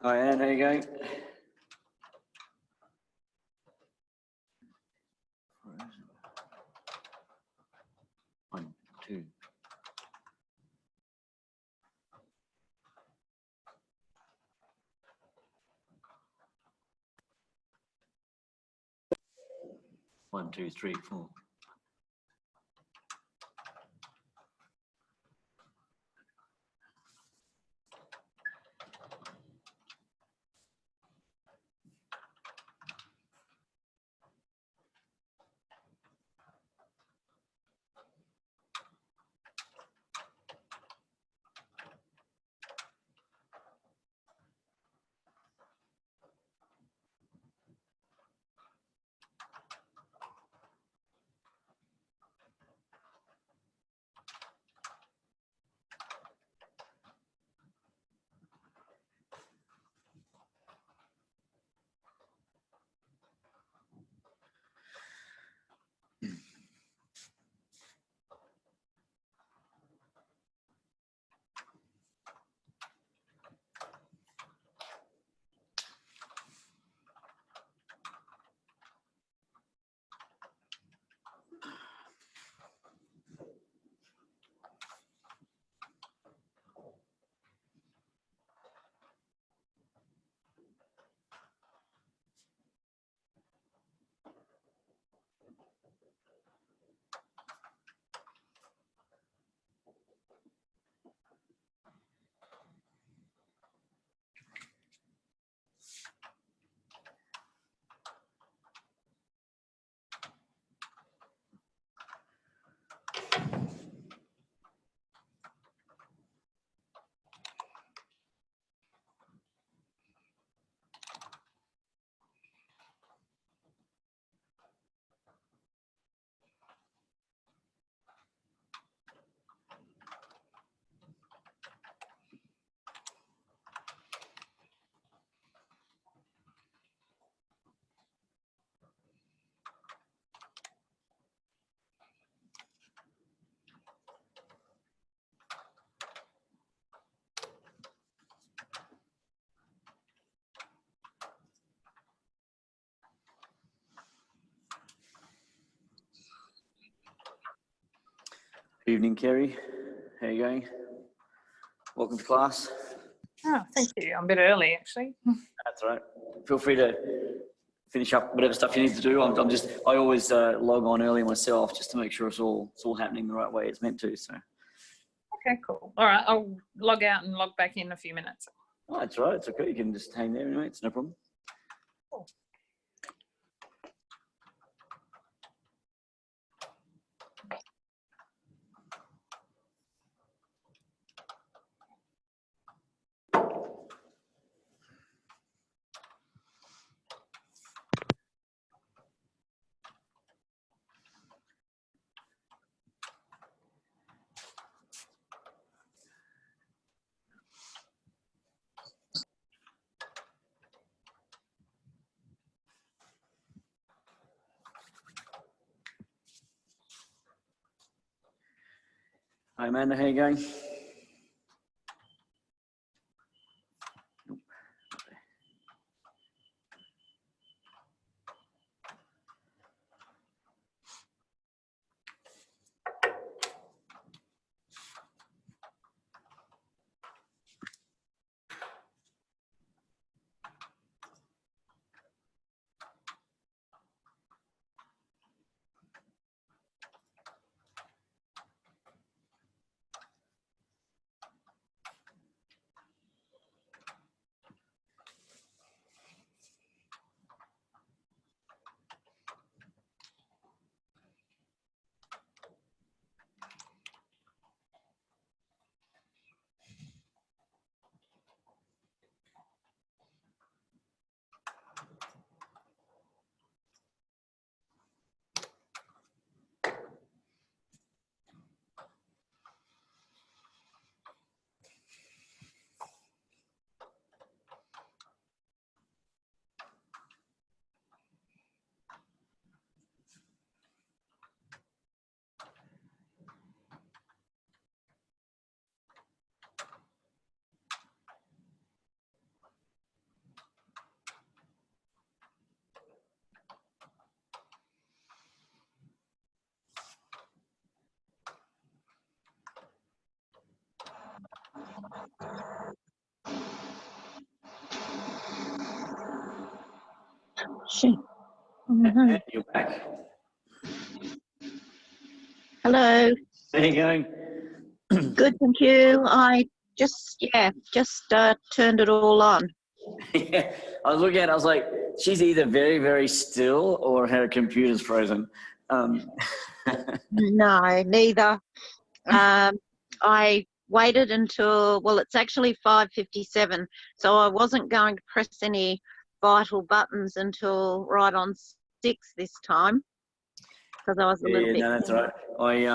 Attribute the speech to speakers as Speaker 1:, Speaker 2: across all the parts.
Speaker 1: Hi, Anne, how you going? One, two. One, two, three, four. Evening, Kerry. How you going? Welcome to class.
Speaker 2: Oh, thank you. I'm a bit early, actually.
Speaker 1: That's all right. Feel free to finish up whatever stuff you need to do. I always log on early myself just to make sure it's all happening the right way it's meant to. So.
Speaker 2: Okay, cool. All right, I'll log out and log back in a few minutes.
Speaker 1: Oh, that's all right. It's okay. You can just hang there anyway. It's no problem.
Speaker 2: Cool.
Speaker 1: Hi, Amanda. How you going?
Speaker 3: Shit.
Speaker 1: And you're back.
Speaker 3: Hello.
Speaker 1: How you going?
Speaker 3: Good, thank you. I just turned it all on.
Speaker 1: Yeah, I was looking at it, I was like, she's either very, very still or her computer's frozen.
Speaker 3: No, neither. I waited until, well, it's actually 5:57, so I wasn't going to press any vital buttons until right on 6 this time, because I was a little bit.
Speaker 1: No, that's all right. I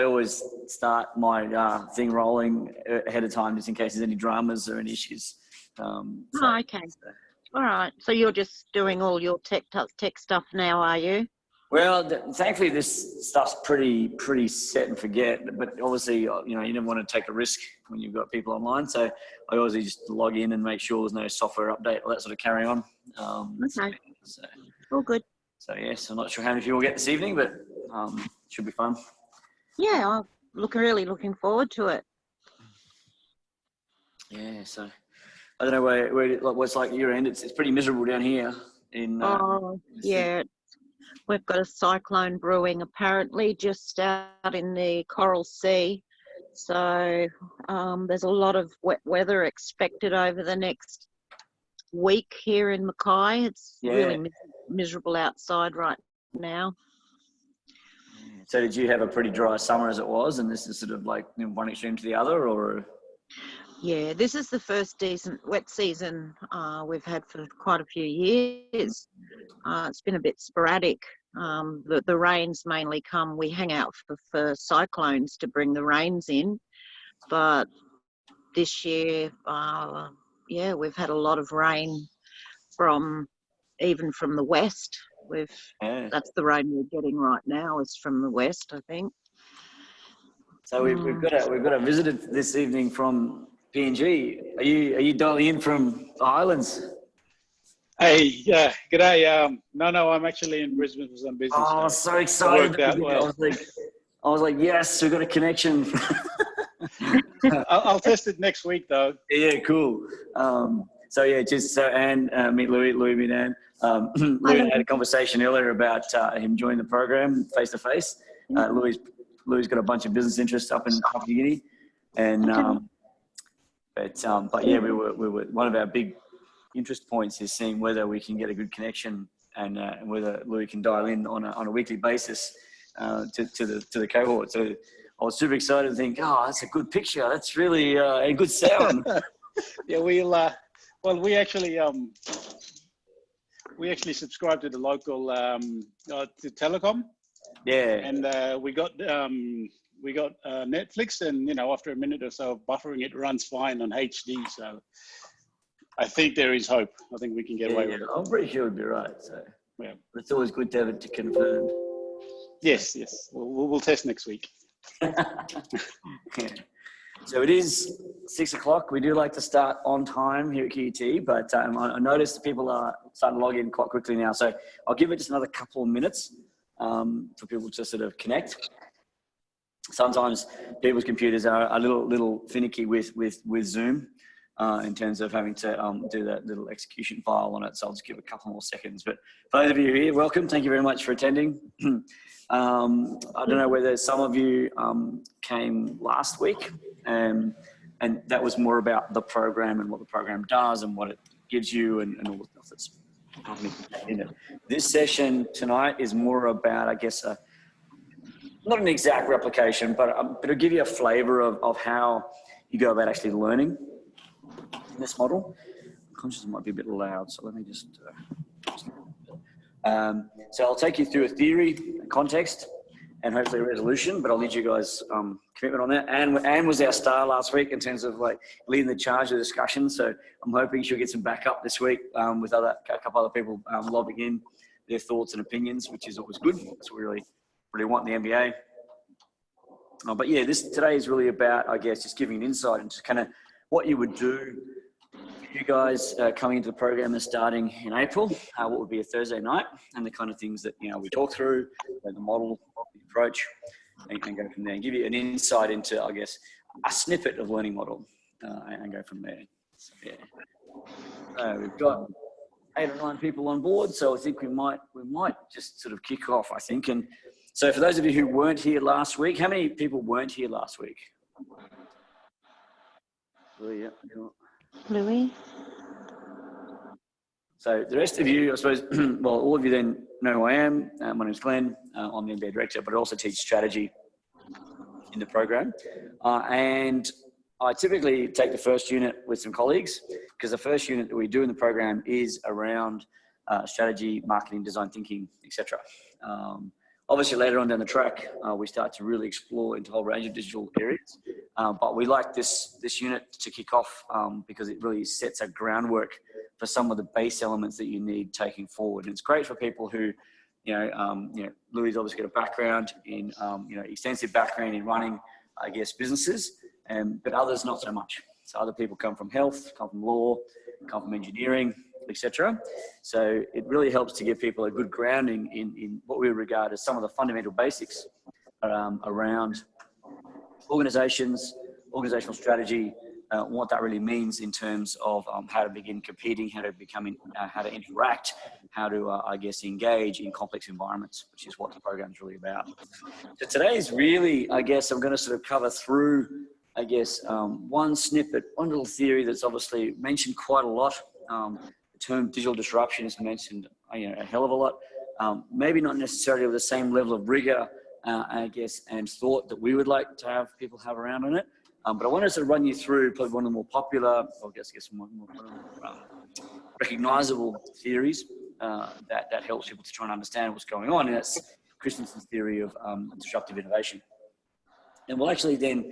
Speaker 1: always start my thing rolling ahead of time just in case there's any dramas or any issues.
Speaker 3: Okay. All right. So you're just doing all your tech stuff now, are you?
Speaker 1: Well, thankfully this stuff's pretty set and forget. But obviously, you never want to take a risk when you've got people online. So I always just log in and make sure there's no software update or that sort of carry on.
Speaker 3: Okay.
Speaker 1: So,
Speaker 3: All good.
Speaker 1: So yes, I'm not sure how many people will get this evening, but should be fun.
Speaker 3: Yeah, I'm really looking forward to it.
Speaker 1: Yeah. So I don't know what's like your end. It's pretty miserable down here in.
Speaker 3: Yeah. We've got a cyclone brewing apparently just out in the Coral Sea. So there's a lot of wet weather expected over the next week here in Mackay. It's really miserable outside right now.
Speaker 1: So did you have a pretty dry summer as it was, and this is sort of like one extreme to the other, or?
Speaker 3: Yeah, this is the first decent wet season we've had for quite a few years. It's been a bit sporadic. The rains mainly come, we hang out for cyclones to bring the rains in. But this year, we've had a lot of rain even from the west. That's the rain we're getting right now is from the west, I think.
Speaker 1: So we've got a visitor this evening from PNG. Are you dialing in from the Highlands?
Speaker 4: Hey, yeah, g'day. No, I'm actually in Brisbane for some business.
Speaker 1: Oh, I was so excited.
Speaker 4: Worked out well.
Speaker 1: I was like, yes, we've got a connection.
Speaker 4: I'll test it next week, though.
Speaker 1: Yeah, cool. And meet Louis Minan. Louis had a conversation earlier about him joining the program face to face. Louis got a bunch of business interests up in Papua New Guinea, and we were one of our big interest points is seeing whether we can get a good connection and whether Louis can dial in on a weekly basis to the cohort. So I was super excited to think, oh, that's a good picture. That's really a good sound.
Speaker 4: Yeah, we actually subscribe to the local to telecom.
Speaker 1: Yeah.
Speaker 4: And we got Netflix, and after a minute or so of buffering, it runs fine on HD. So I think there is hope. I think we can get away with it.
Speaker 1: I'm pretty sure it'd be right. So
Speaker 4: yeah,
Speaker 1: it's always good to have it confirmed.
Speaker 4: Yes. We'll test next week.
Speaker 1: Yeah. So it is 6 o'clock. We do like to start on time here at QUT, but I noticed people are starting to log in quite quickly now. So I'll give it just another couple of minutes for people to sort of connect. Sometimes people's computers are a little finicky with Zoom in terms of having to do that little execution file on it. So I'll just give a couple more seconds. But for those of you here, welcome. Thank you very much for attending. I don't know whether some of you came last week, and that was more about the program and what the program does and what it gives you and all the stuff that's in it. This session tonight is more about, I guess, not an exact replication, but it'll give you a flavor of how you go about actually learning in this model. I'm conscious it might be a bit loud, so let me just... so I'll take you through a theory, a context, and hopefully a resolution, but I'll need you guys' commitment on that. Anne was our star last week in terms of like leading the charge of the discussion, so I'm hoping she'll get some backup this week with a couple other people lobbing in their thoughts and opinions, which is always good. That's what we really want in the MBA. But yeah, today is really about, I guess, just giving an insight into kind of what you would do. You guys coming into the program and starting in April, what would be a Thursday night, and the kind of things that we talk through, the model, the approach, and go from there, and give you an insight into, I guess, a snippet of learning model, and go from there. So, yeah. So we've got 8 or 9 people on board. So I think we might just sort of kick off, I think. And so for those of you who weren't here last week, how many people weren't here last week? Louis, yeah.
Speaker 3: Louis?
Speaker 1: So the rest of you, I suppose, well, all of you then know who I am. My name's Glenn. I'm the MBA director, but I also teach strategy in the program. And I typically take the first unit with some colleagues, because the first unit that we do in the program is around strategy, marketing, design thinking, etc. Obviously, later on down the track, we start to really explore into a whole range of digital areas. But we like this unit to kick off because it really sets a groundwork for some of the base elements that you need taking forward. And it's great for people who, Louis obviously got a background in, extensive background in running, I guess, businesses, but others not so much. So other people come from health, come from law, come from engineering, etc. So it really helps to give people a good grounding in what we regard as some of the fundamental basics around organizations, organizational strategy, what that really means in terms of how to begin competing, how to how to interact, how to, I guess, engage in complex environments, which is what the program is really about. So today's really, I guess, I'm going to sort of cover through, I guess, one snippet, one little theory that's obviously mentioned quite a lot. The term digital disruption is mentioned, a hell of a lot. Maybe not necessarily with the same level of rigor, I guess, and thought that we would like to have people have around on it. But I wanted to run you through probably one of the more popular, or I guess more recognizable theories that helps people to try and understand what's going on. And that's Christensen's theory of disruptive innovation. And we'll actually then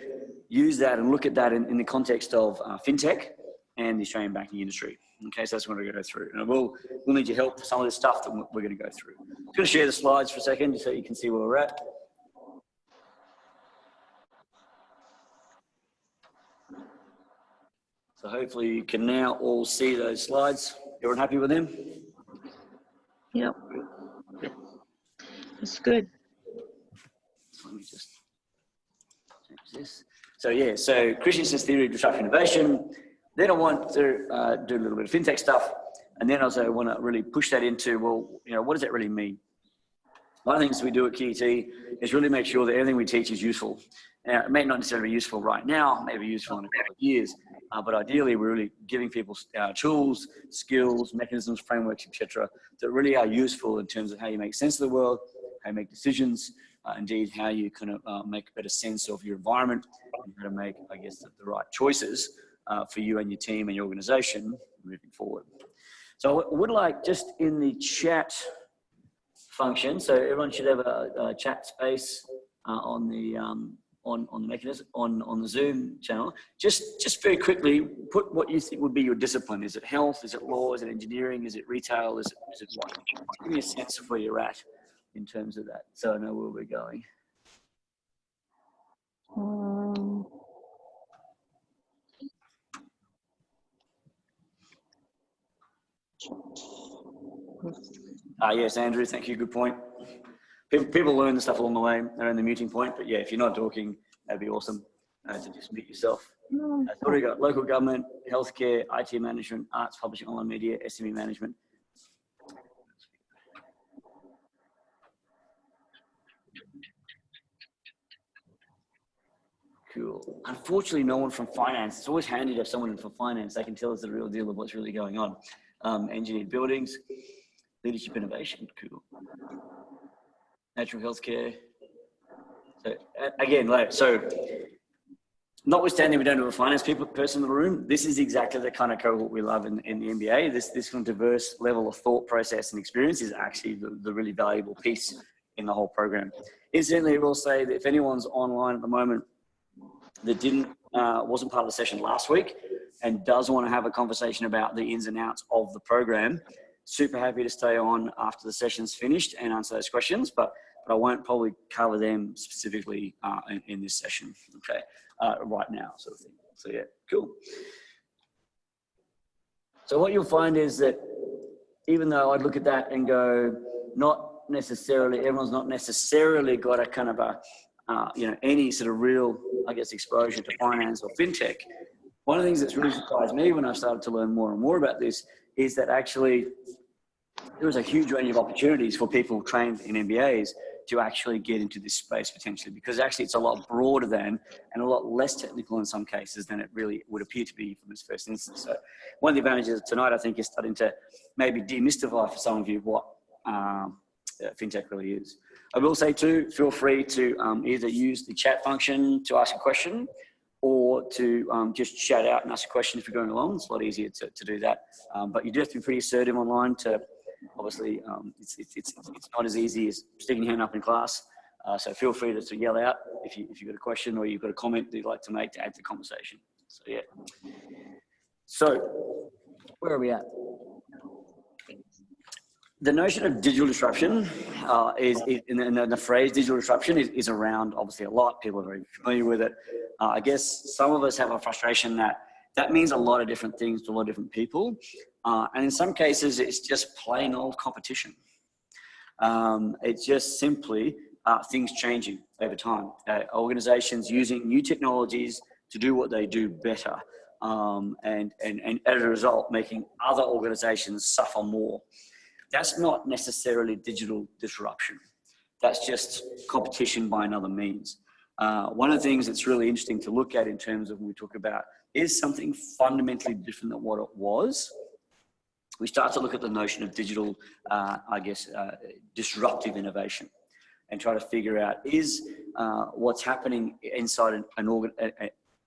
Speaker 1: use that and look at that in the context of fintech and the Australian banking industry. Okay, so that's what we're going to go through. And we'll need your help for some of this stuff that we're going to go through. I'm going to share the slides for a second so you can see where we're at. So hopefully you can now all see those slides. Everyone happy with them?
Speaker 3: Yep. That's good.
Speaker 1: Let me just change this. So yeah, so Christensen's theory of disruptive innovation. Then I want to do a little bit of fintech stuff. And then also I want to really push that into, well, what does that really mean? One of the things we do at QUT is really make sure that everything we teach is useful. Now, it may not necessarily be useful right now, it may be useful in a couple of years, but ideally we're really giving people tools, skills, mechanisms, frameworks, etc., that really are useful in terms of how you make sense of the world, how you make decisions, indeed how you kind of make a better sense of your environment, and how to make, I guess, the right choices for you and your team and your organization moving forward. So I would like, just in the chat function, so everyone should have a chat space on the mechanism on the Zoom channel. Just very quickly, put what you think would be your discipline. Is it health? Is it law? Is it engineering? Is it retail? Is it what? Give me a sense of where you're at in terms of that, so I know where we're going. Yes, Andrew, thank you. Good point. People learn the stuff along the way. They're in the muting point, but yeah, if you're not talking, that'd be awesome to just mute yourself. So what do we got? Local government, healthcare, IT management, arts, publishing, online media, SME management. Cool. Unfortunately, no one from finance. It's always handy to have someone from finance. They can tell us the real deal of what's really going on. Engineered buildings, leadership innovation, cool. Natural healthcare. So again, notwithstanding we don't have a finance person in the room, this is exactly the kind of cohort we love in the MBA. This kind of diverse level of thought process and experience is actually the really valuable piece in the whole program. Incidentally, I will say that if anyone's online at the moment that wasn't part of the session last week and does want to have a conversation about the ins and outs of the program, super happy to stay on after the session's finished and answer those questions, but I won't probably cover them specifically in this session, okay, right now, sort of thing. So yeah, cool. So what you'll find is that even though I'd look at that and go, everyone's not necessarily got a kind of any sort of real, I guess, exposure to finance or fintech, One of the things that's really surprised me when I started to learn more and more about this is that actually there was a huge range of opportunities for people trained in MBAs to actually get into this space potentially, because actually it's a lot broader than and a lot less technical in some cases than it really would appear to be from this first instance. So one of the advantages of tonight, I think, is starting to maybe demystify for some of you what fintech really is. I will say too, feel free to either use the chat function to ask a question or to just shout out and ask a question if you're going along. It's a lot easier to do that. But you do have to be pretty assertive online to, obviously, it's not as easy as sticking your hand up in class. So feel free to yell out if you've got a question or you've got a comment that you'd like to make to add to the conversation. So yeah. So where are we at? The notion of digital disruption is the phrase digital disruption is around obviously a lot. People are very familiar with it. I guess some of us have a frustration that means a lot of different things to a lot of different people. And in some cases, it's just plain old competition. It's just simply things changing over time. Organizations using new technologies to do what they do better. And as a result, making other organizations suffer more. That's not necessarily digital disruption. That's just competition by another means. One of the things that's really interesting to look at in terms of when we talk about is something fundamentally different than what it was. We start to look at the notion of digital, disruptive innovation and try to figure out is what's happening inside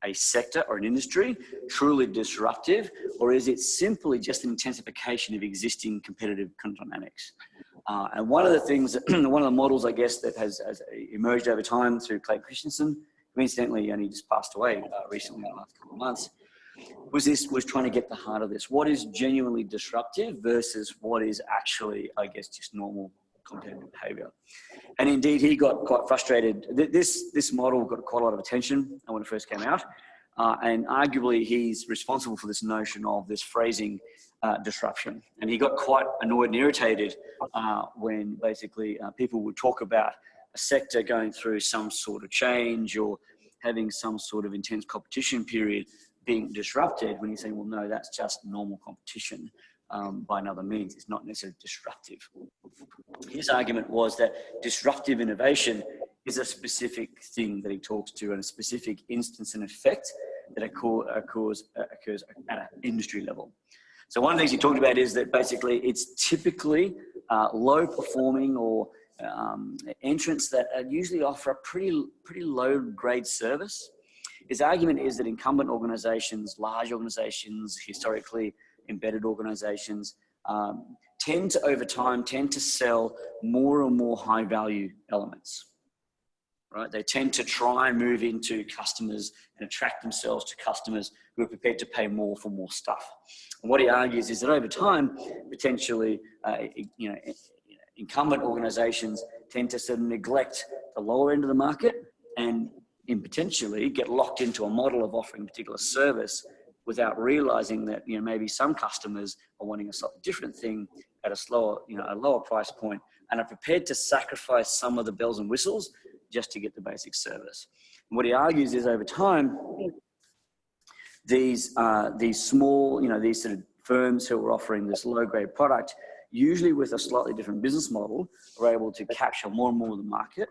Speaker 1: a sector or an industry truly disruptive, or is it simply just an intensification of existing competitive dynamics? And one of the things, one of the models, I guess, that has emerged over time through Clayton Christensen, who incidentally only just passed away recently in the last couple of months, was trying to get the heart of this. What is genuinely disruptive versus what is actually, I guess, just normal competitive behavior? And indeed, he got quite frustrated. This model got quite a lot of attention when it first came out. And arguably, he's responsible for this notion of this phrasing disruption. And he got quite annoyed and irritated when basically people would talk about a sector going through some sort of change or having some sort of intense competition period being disrupted, when he's saying, well, no, that's just normal competition by another means. It's not necessarily disruptive. His argument was that disruptive innovation is a specific thing that he talks to and a specific instance and effect that occurs at an industry level. So one of the things he talked about is that basically it's typically low performing or entrants that usually offer a pretty low grade service. His argument is that incumbent organizations, large organizations, historically embedded organizations, tend to sell more and more high value elements, right? They tend to try and move into customers and attract themselves to customers who are prepared to pay more for more stuff. And what he argues is that over time, potentially, incumbent organizations tend to sort of neglect the lower end of the market and potentially get locked into a model of offering a particular service without realizing that, maybe some customers are wanting a slightly different thing at a lower price point and are prepared to sacrifice some of the bells and whistles just to get the basic service. And what he argues is over time, these small, these sort of firms who are offering this low grade product, usually with a slightly different business model, are able to capture more and more of the market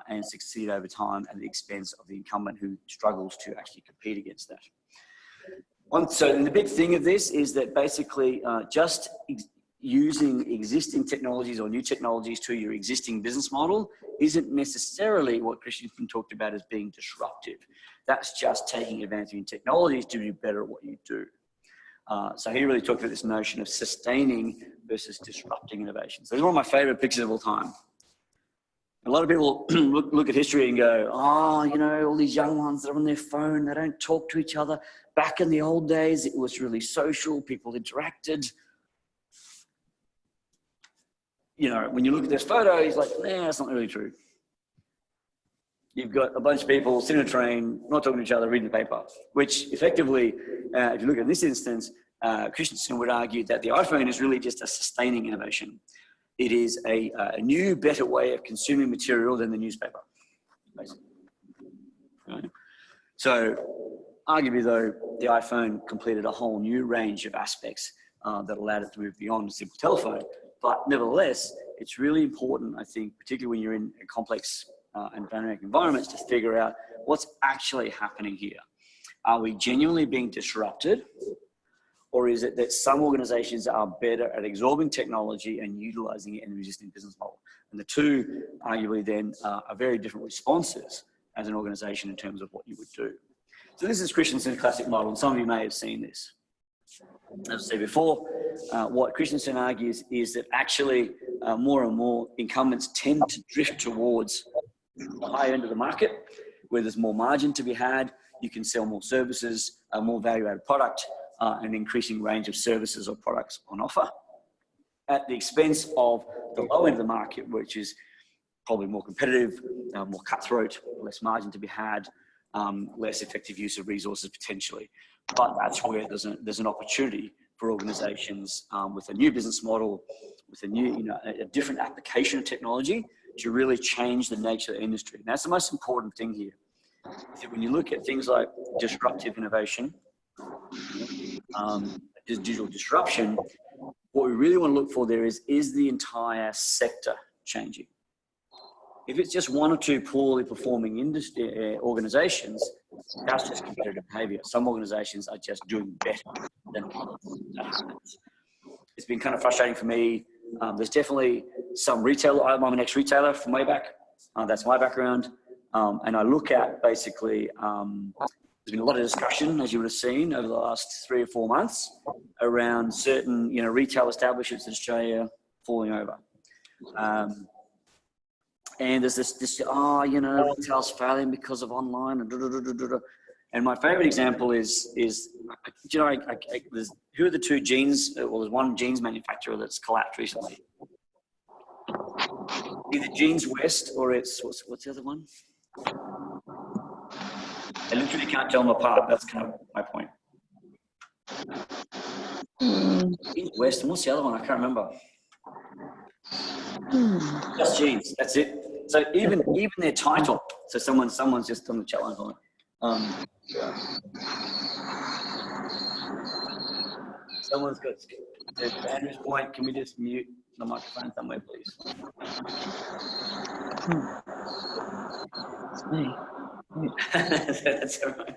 Speaker 1: and succeed over time at the expense of the incumbent who struggles to actually compete against that. So the big thing of this is that basically just using existing technologies or new technologies to your existing business model isn't necessarily what Christensen talked about as being disruptive. That's just taking advantage of technologies to do better at what you do. So he really talked about this notion of sustaining versus disrupting innovation. So it's one of my favorite pictures of all time. A lot of people look at history and go, all these young ones that are on their phone, they don't talk to each other. Back in the old days, it was really social, people interacted. When you look at this photo, he's like, that's not really true. You've got a bunch of people sitting in a train, not talking to each other, reading the paper, which effectively, if you look at this instance, Christensen would argue that the iPhone is really just a sustaining innovation. It is a new, better way of consuming material than the newspaper, basically. Right? So Arguably though, the iPhone completed a whole new range of aspects that allowed it to move beyond a simple telephone. But nevertheless, it's really important, I think, particularly when you're in complex and dynamic environments, to figure out what's actually happening here. Are we genuinely being disrupted? Or is it that some organizations are better at absorbing technology and utilizing it in an existing business model? And the two, arguably then, are very different responses as an organization in terms of what you would do. So this is Christensen's classic model, and some of you may have seen this. As I said before, what Christensen argues is that actually more and more incumbents tend to drift towards the higher end of the market, where there's more margin to be had. You can sell more services, a more value-added product, an increasing range of services or products on offer, at the expense of the low end of the market, which is probably more competitive, more cutthroat, less margin to be had, less effective use of resources potentially. But that's where there's an opportunity for organizations with a new business model, with a new, a different application of technology to really change the nature of the industry. And that's the most important thing here. When you look at things like disruptive innovation, digital disruption, what we really want to look for there is the entire sector changing? If it's just one or two poorly performing industry organizations, that's just competitive behavior. Some organizations are just doing better than others. It's been kind of frustrating for me. There's definitely some retailer. I'm an ex-retailer from way back. That's my background. And I look at basically, there's been a lot of discussion, as you would have seen, over the last 3 or 4 months around certain, retail establishments in Australia falling over. And there's this retail's failing because of online. And my favorite example is who are the two jeans? Well, there's one jeans manufacturer that's collapsed recently. Either Jeans West or it's, what's the other one? I literally can't tell them apart. That's kind of my point. Jeans West, and what's the other one? I can't remember. Just Jeans, that's it. So even their title. So someone's just on the chat line going, someone's got to Andrew's point. Can we just mute the microphone somewhere, please?
Speaker 3: It's me.
Speaker 1: That's all right.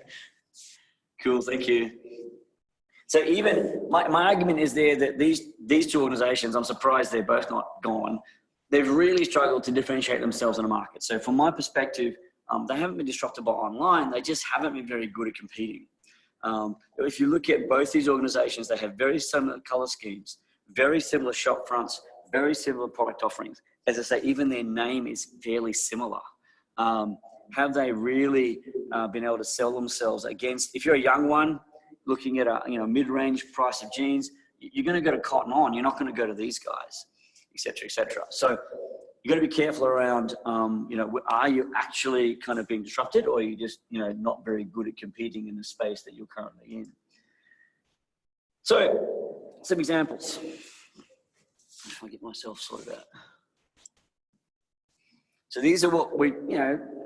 Speaker 1: Cool, thank you. So even my argument is there that these two organizations, I'm surprised they're both not gone. They've really struggled to differentiate themselves in the market. So from my perspective, they haven't been disrupted by online. They just haven't been very good at competing. If you look at both these organizations, they have very similar color schemes, very similar shop fronts, very similar product offerings. As I say, even their name is fairly similar. Have they really been able to sell themselves against, if you're a young one looking at a mid-range price of jeans, you're going to go to Cotton On. You're not going to go to these guys, et cetera, et cetera. So you got to be careful around, are you actually kind of being disrupted, or are you just, not very good at competing in the space that you're currently in? So some examples. If I get myself sorted out. So these are what we,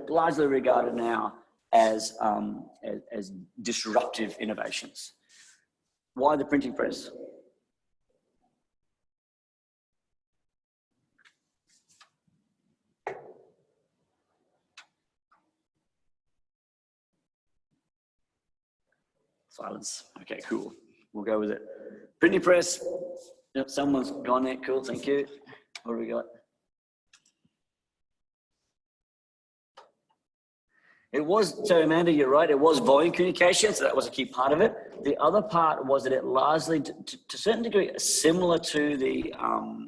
Speaker 1: largely regarded now as disruptive innovations. Why the printing press? Silence. Okay, cool. We'll go with it. Printing press. Yep, someone's gone there. Cool, thank you. What do we got? It was, so Amanda, you're right, it was volume communication, so that was a key part of it. The other part was that it largely, to a certain degree, similar to the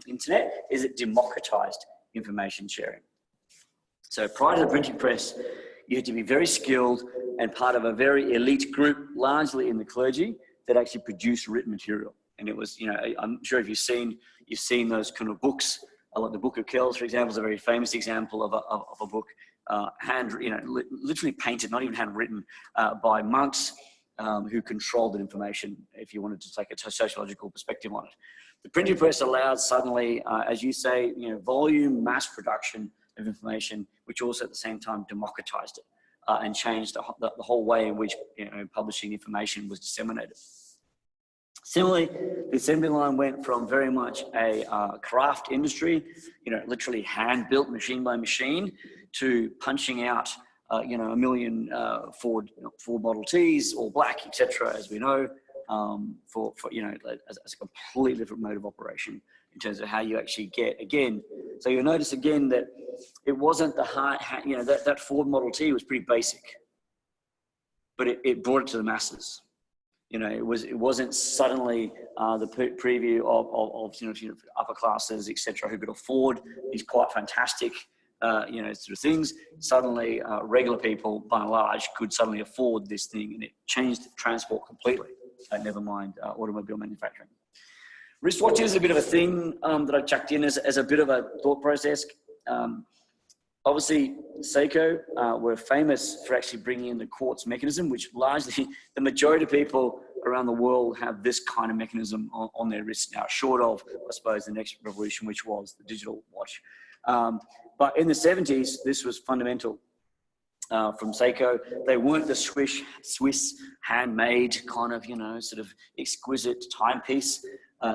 Speaker 1: internet, is it democratized information sharing. So prior to the printing press, you had to be very skilled and part of a very elite group, largely in the clergy, that actually produced written material. And it was, I'm sure if you've seen those kind of books, like the Book of Kells, for example, is a very famous example of a book, literally painted, not even handwritten, by monks who controlled that information, if you wanted to take a sociological perspective on it. The printing press allowed suddenly, as you say, volume, mass production of information, which also at the same time democratized it. and changed the whole way in which publishing information was disseminated. Similarly, the assembly line went from very much a craft industry, literally hand-built machine by machine, to punching out, a million Ford Model Ts, all black, etc., as we know, for as a completely different mode of operation in terms of how you actually get, again. So you'll notice again that it wasn't the hard, that Ford Model T was pretty basic, but it brought it to the masses. It wasn't suddenly the preview of upper classes, etc., who could afford these quite fantastic, sort of things. Suddenly, regular people, by and large, could suddenly afford this thing, and it changed transport completely. Never mind automobile manufacturing. Wristwatches is a bit of a thing that I chucked in as a bit of a thought process. Obviously, Seiko were famous for actually bringing in the quartz mechanism, which largely the majority of people around the world have this kind of mechanism on their wrists now, short of, I suppose, the next revolution, which was the digital watch. But in the 70s, this was fundamental from Seiko. They weren't the Swiss handmade kind of, sort of exquisite timepiece.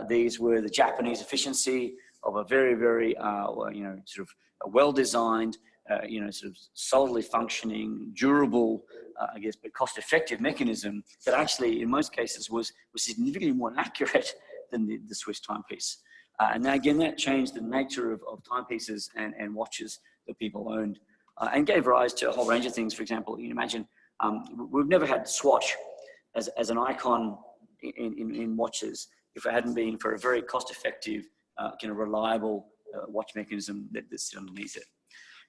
Speaker 1: These were the Japanese efficiency of a very, very, sort of a well-designed, sort of solidly functioning, durable, but cost-effective mechanism that actually, in most cases, was significantly more accurate than the Swiss timepiece. And now, again, that changed the nature of timepieces and watches that people owned, and gave rise to a whole range of things. For example, you imagine, we've never had the Swatch as an icon in watches if it hadn't been for a very cost-effective, reliable watch mechanism that sits underneath it.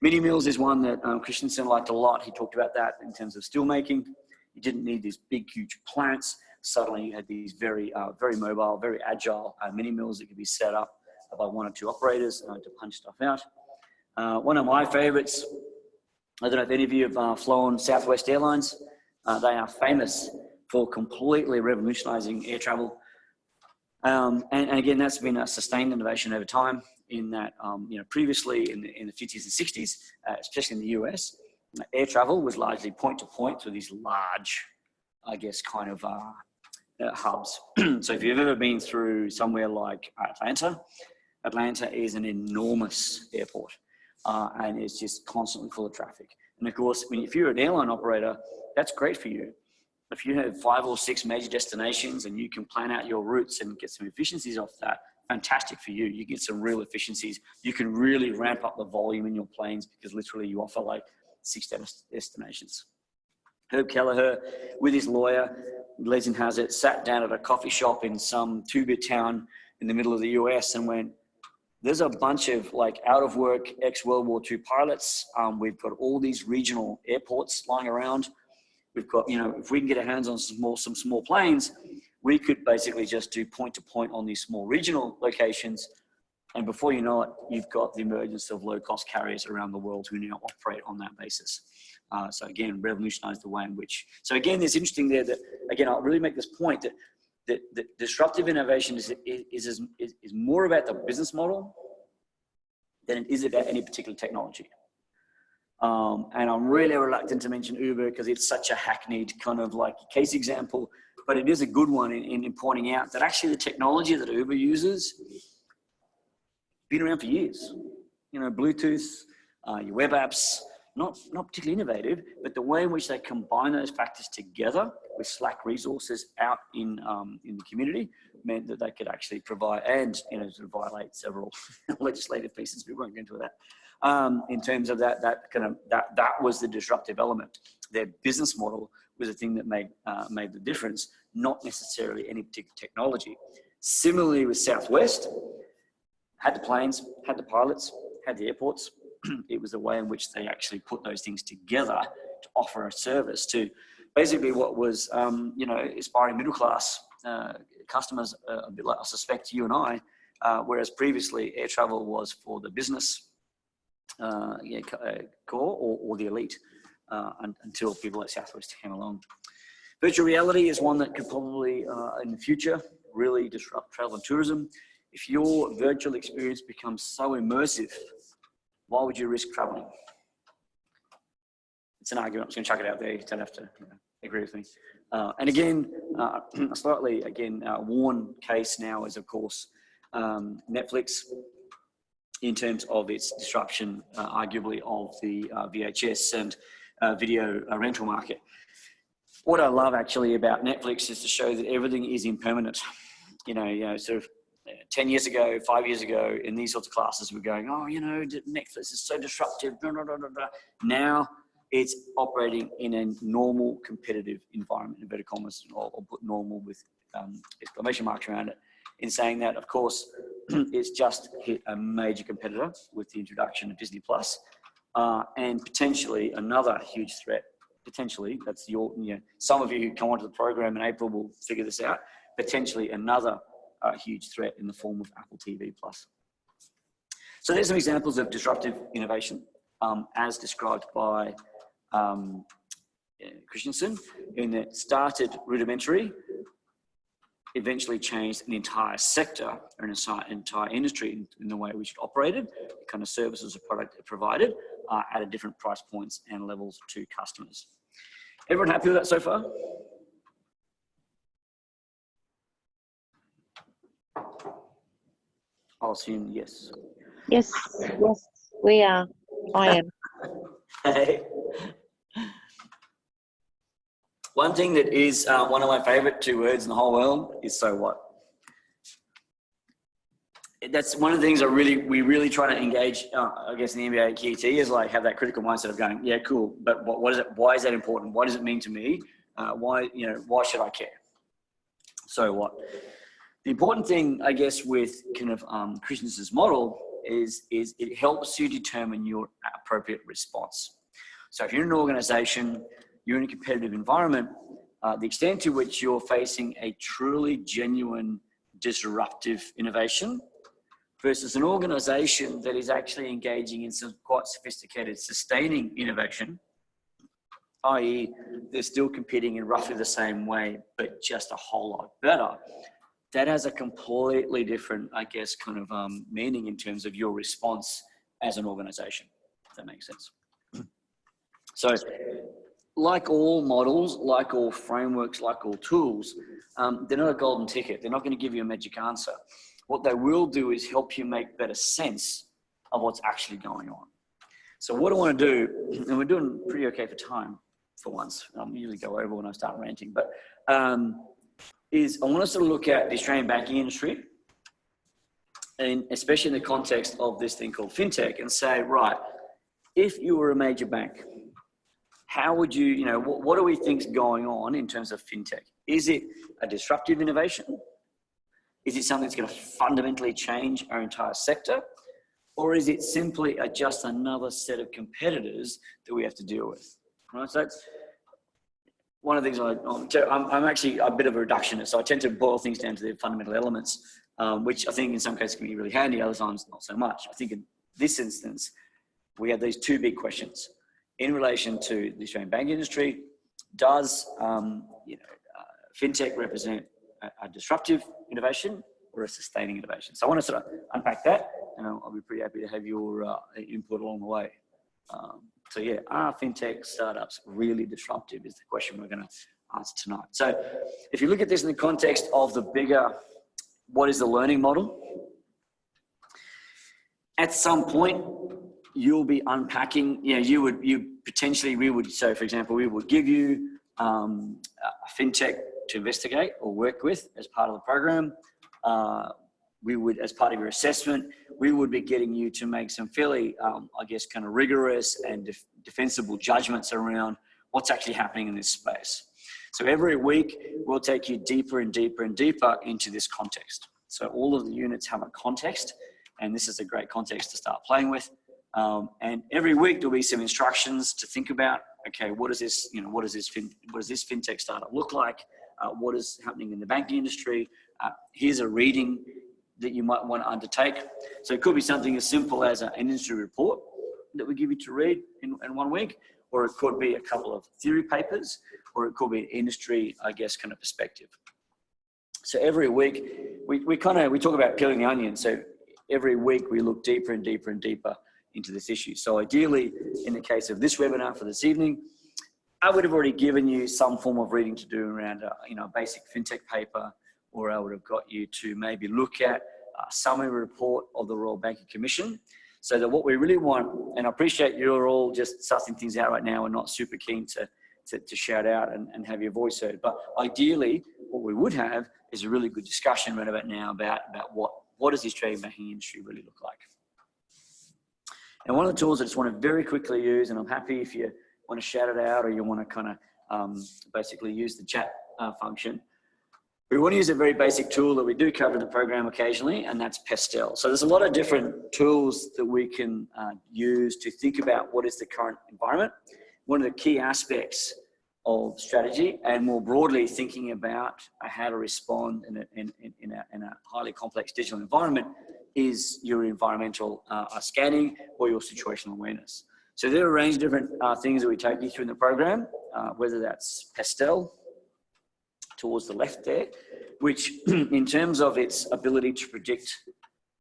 Speaker 1: Mini mills is one that Christensen liked a lot. He talked about that in terms of steel making. You didn't need these big, huge plants. Suddenly you had these very, very mobile, very agile mini mills that could be set up by one or two operators to punch stuff out. One of my favorites, I don't know if any of you have flown Southwest Airlines. They are famous for completely revolutionizing air travel. And again, that's been a sustained innovation over time in that, previously in the 50s and 60s, especially in the US, air travel was largely point to point through these large, kind of hubs. So if you've ever been through somewhere like Atlanta is an enormous airport, and it's just constantly full of traffic. And of course, if you're an airline operator, that's great for you. If you have 5 or 6 major destinations and you can plan out your routes and get some efficiencies off that, fantastic for you. You get some real efficiencies. You can really ramp up the volume in your planes because literally you offer like 6 destinations. Herb Kelleher, with his lawyer, legend has it, sat down at a coffee shop in some 2-bit town in the middle of the US and went, there's a bunch of like out of work ex-World War II pilots. We've got all these regional airports lying around. We've got, if we can get our hands on some small planes, we could basically just do point to point on these small regional locations. And before you know it, you've got the emergence of low cost carriers around the world who now operate on that basis. So again, revolutionize the way in which, so again, it's interesting there that, again, I'll really make this point that disruptive innovation is more about the business model than it is about any particular technology. And I'm really reluctant to mention Uber because it's such a hackneyed kind of like case example, but it is a good one in pointing out that actually the technology that Uber uses been around for years. Bluetooth, your web apps, not particularly innovative, but the way in which they combine those factors together with Slack resources out in the community meant that they could actually provide and sort of violate several legislative pieces. We won't get into that. In terms of that was the disruptive element. Their business model was the thing that made the difference, not necessarily any particular technology. Similarly with Southwest, had the planes, had the pilots, had the airports. It was the way in which they actually put those things together to offer a service to basically what was, aspiring middle class customers, a bit like I suspect you and I, whereas previously air travel was for the business core or the elite until people like Southwest came along. Virtual reality is one that could probably in the future really disrupt travel and tourism. If your virtual experience becomes so immersive, why would you risk traveling? it's an argument. I'm just going to chuck it out there. You don't have to agree with me. And again, a slightly, worn case now is, of course, Netflix, in terms of its disruption, arguably, of the VHS and video rental market. What I love actually about Netflix is to show that everything is impermanent. Sort of 10 years ago, 5 years ago, in these sorts of classes, we're going, Netflix is so disruptive. Blah, blah, blah, blah. Now it's operating in a normal competitive environment, inverted commas, or put normal with exclamation marks around it, in saying that, of course, it's just hit a major competitor with the introduction of Disney Plus, and potentially another huge threat. Potentially, that's some of you who come onto the program in April will figure this out. Potentially another huge threat in the form of Apple TV Plus. So there's some examples of disruptive innovation, as described by Christensen, in that started rudimentary, eventually changed an entire sector or an entire industry in the way we should operate it, the kind of services or product it provided at a different price points and levels to customers. Everyone happy with that so far? I'll assume yes.
Speaker 3: Yes, we are. I am.
Speaker 1: Hey. One thing that is one of my favorite 2 words in the whole world is "so what." That's one of the things we really try to engage, I guess, in the MBA at QUT, is like have that critical mindset of going, yeah, cool, but what is it? Why is that important? What does it mean to me? Why should I care? So what? The important thing, I guess, with kind of Christensen's model is it helps you determine your appropriate response. So if you're in an organization, you're in a competitive environment, the extent to which you're facing a truly genuine disruptive innovation versus an organization that is actually engaging in some quite sophisticated sustaining innovation, i.e. they're still competing in roughly the same way, but just a whole lot better. That has a completely different, I guess, kind of meaning in terms of your response as an organization, if that makes sense. So like all models, like all frameworks, like all tools, they're not a golden ticket. They're not going to give you a magic answer. What they will do is help you make better sense of what's actually going on. So what I want to do, and we're doing pretty okay for time for once. I usually go over when I start ranting, but is I want us to look at the Australian banking industry, and especially in the context of this thing called fintech, and say, right, if you were a major bank, how would you, what do we think's going on in terms of fintech? Is it a disruptive innovation? Is it something that's going to fundamentally change our entire sector? Or is it simply just another set of competitors that we have to deal with? Right? So that's one of the things I'm actually a bit of a reductionist. So I tend to boil things down to their fundamental elements, which I think in some cases can be really handy, other times not so much. I think in this instance, we have these 2 big questions. In relation to the Australian banking industry, does fintech represent a disruptive innovation or a sustaining innovation? So I want to sort of unpack that, and I'll be pretty happy to have your input along the way. So yeah, are fintech startups really disruptive is the question we're going to answer tonight. So if you look at this in the context of the bigger, what is the learning model? At some point, you'll be unpacking, so for example, we would give you a fintech to investigate or work with as part of the program. We would, as part of your assessment, we would be getting you to make some fairly, kind of rigorous and defensible judgments around what's actually happening in this space. So every week, we'll take you deeper and deeper and deeper into this context. So all of the units have a context, and this is a great context to start playing with. And every week there'll be some instructions to think about. Okay, what does this fintech startup look like? What is happening in the banking industry? Here's a reading that you might want to undertake. So it could be something as simple as an industry report that we give you to read in 1 week, or it could be a couple of theory papers, or it could be an industry, kind of perspective. So every week we talk about peeling the onion. So every week we look deeper and deeper and deeper into this issue. So ideally, in the case of this webinar for this evening, I would have already given you some form of reading to do around a basic fintech paper, or I would have got you to maybe look at a summary report of the Royal Banking Commission. So that what we really want, and I appreciate you're all just sussing things out right now and not super keen to shout out and have your voice heard. But ideally, what we would have is a really good discussion right about now about what does the Australian banking industry really look like. And one of the tools I just want to very quickly use, and I'm happy if you want to shout it out or you want to kind of basically use the chat function. We want to use a very basic tool that we do cover in the program occasionally, and that's Pastel. So there's a lot of different tools that we can use to think about what is the current environment. One of the key aspects of strategy, and more broadly thinking about how to respond in a highly complex digital environment, is your environmental scanning or your situational awareness. So there are a range of different things that we take you through in the program, whether that's Pastel towards the left there, which in terms of its ability to predict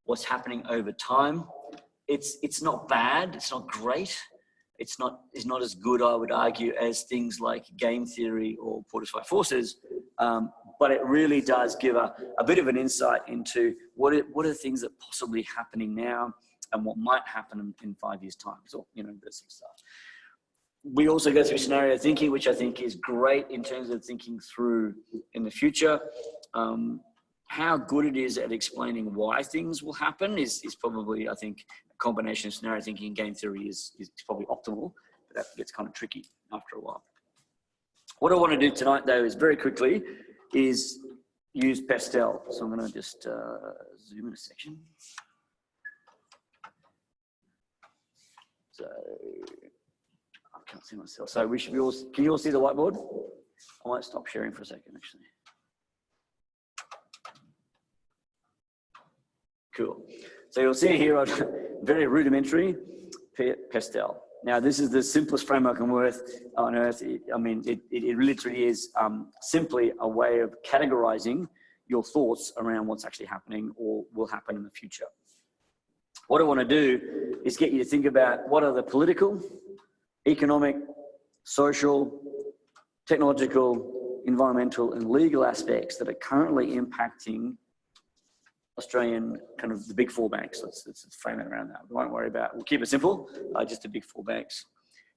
Speaker 1: what's happening over time, it's not bad, it's not great. It's not as good, I would argue, as things like game theory or Porter's forces, but it really does give a bit of an insight into what are the things that are possibly happening now and what might happen in 5 years' time. So, this sort of stuff. We also go through scenario thinking, which I think is great in terms of thinking through in the future. How good it is at explaining why things will happen is probably, I think, combination of scenario thinking and game theory is probably optimal, but that gets kind of tricky after a while. What I want to do tonight, though, is very quickly is use Pastel. So I'm going to just zoom in a section. So I can't see myself. So we should be all. Can you all see the whiteboard? I might stop sharing for a second, actually. Cool. So you'll see here, very rudimentary Pastel. Now, this is the simplest framework on earth. It literally is simply a way of categorizing your thoughts around what's actually happening or will happen in the future. What I want to do is get you to think about what are the political, economic, social, technological, environmental, and legal aspects that are currently impacting Australian, kind of the big four banks. Let's frame it around that. We won't worry about, we'll keep it simple, just the big four banks.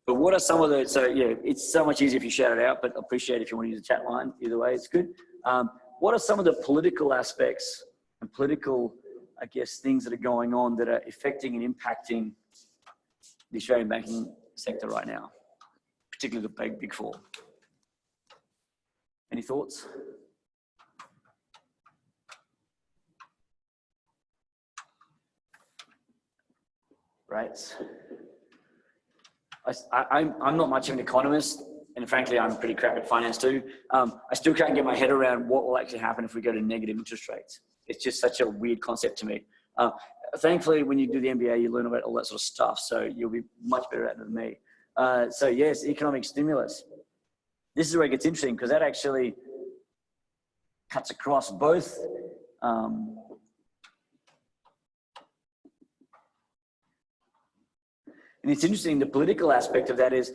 Speaker 1: But what are some of the, so yeah, it's so much easier if you shout it out, but I appreciate if you want to use the chat line, either way, it's good. What are some of the political aspects and political, I guess, things that are going on that are affecting and impacting the Australian banking sector right now, particularly the big four? Any thoughts? Right. I'm not much of an economist, and frankly, I'm pretty crap at finance too. I still can't get my head around what will actually happen if we go to negative interest rates. It's just such a weird concept to me. Thankfully, when you do the MBA, you learn about all that sort of stuff, so you'll be much better at it than me. So yes, economic stimulus. This is where it gets interesting, because that actually cuts across both and it's interesting, the political aspect of that is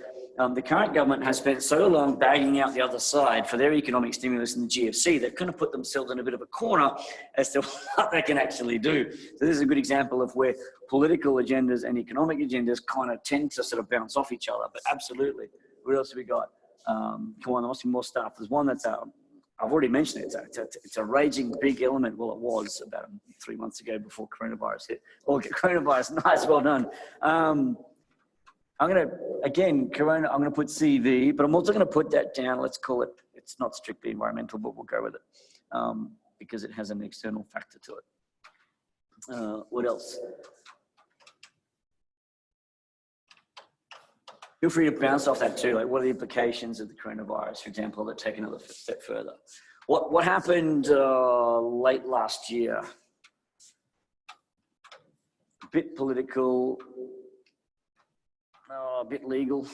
Speaker 1: the current government has spent so long bagging out the other side for their economic stimulus in the GFC, they've kind of put themselves in a bit of a corner as to what they can actually do. So this is a good example of where political agendas and economic agendas kind of tend to sort of bounce off each other, but absolutely. What else have we got? Come on, there must be more stuff. There's one that's, I've already mentioned it, it's a raging big element. Well, it was about 3 months ago before coronavirus hit. Oh, coronavirus, nice, well done. I'm going to, again, Corona, I'm going to put CV, but I'm also going to put that down. Let's call it, it's not strictly environmental, but we'll go with it because it has an external factor to it. What else? Feel free to bounce off that too. Like, what are the implications of the coronavirus, for example, that take another step further? What happened late last year? A bit political, a bit legal.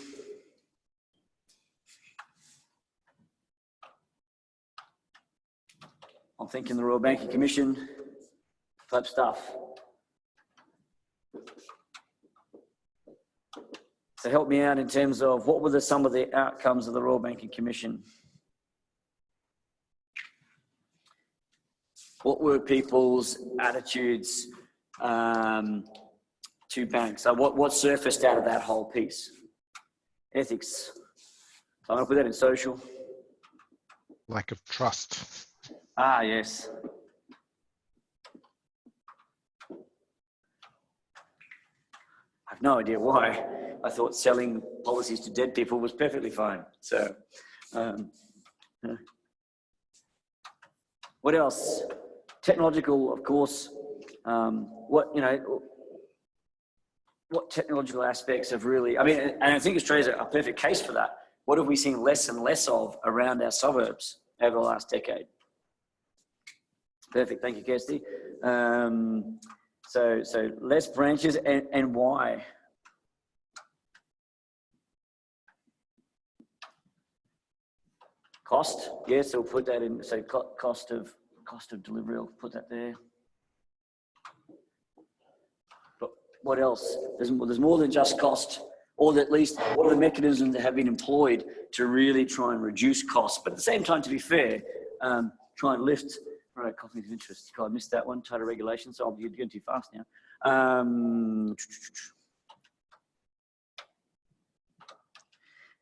Speaker 1: I'm thinking the Royal Banking Commission type stuff. So help me out in terms of what were some of the outcomes of the Royal Banking Commission? What were people's attitudes to banks? So what surfaced out of that whole piece? Ethics. So I'm going to put that in social.
Speaker 5: Lack of trust.
Speaker 1: Ah, yes. I have no idea why. I thought selling policies to dead people was perfectly fine. So, what else? Technological, of course. What technological aspects have really, I mean, and I think Australia's a perfect case for that. What have we seen less and less of around our suburbs over the last decade? Perfect, thank you, Kirsty. So less branches, and why? Cost, yes, we'll put that in. So cost of delivery, I'll put that there. But what else? There's more than just cost, or at least what are the mechanisms that have been employed to really try and reduce costs, but at the same time, to be fair, try and lift. Right, conflict of interest. God, I missed that one. Tighter regulation. So I'll be going too fast now. And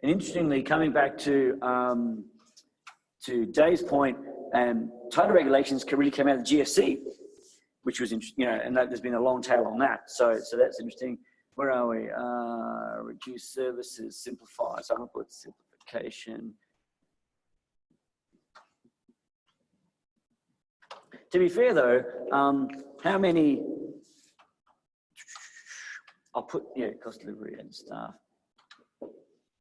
Speaker 1: interestingly, coming back to Dave's point, tighter regulations really came out of the GFC, which was interesting. And there's been a long tail on that. So that's interesting. Where are we? Reduce services, simplify. So I'll put simplification. To be fair though, how many, I'll put, cost delivery and staff.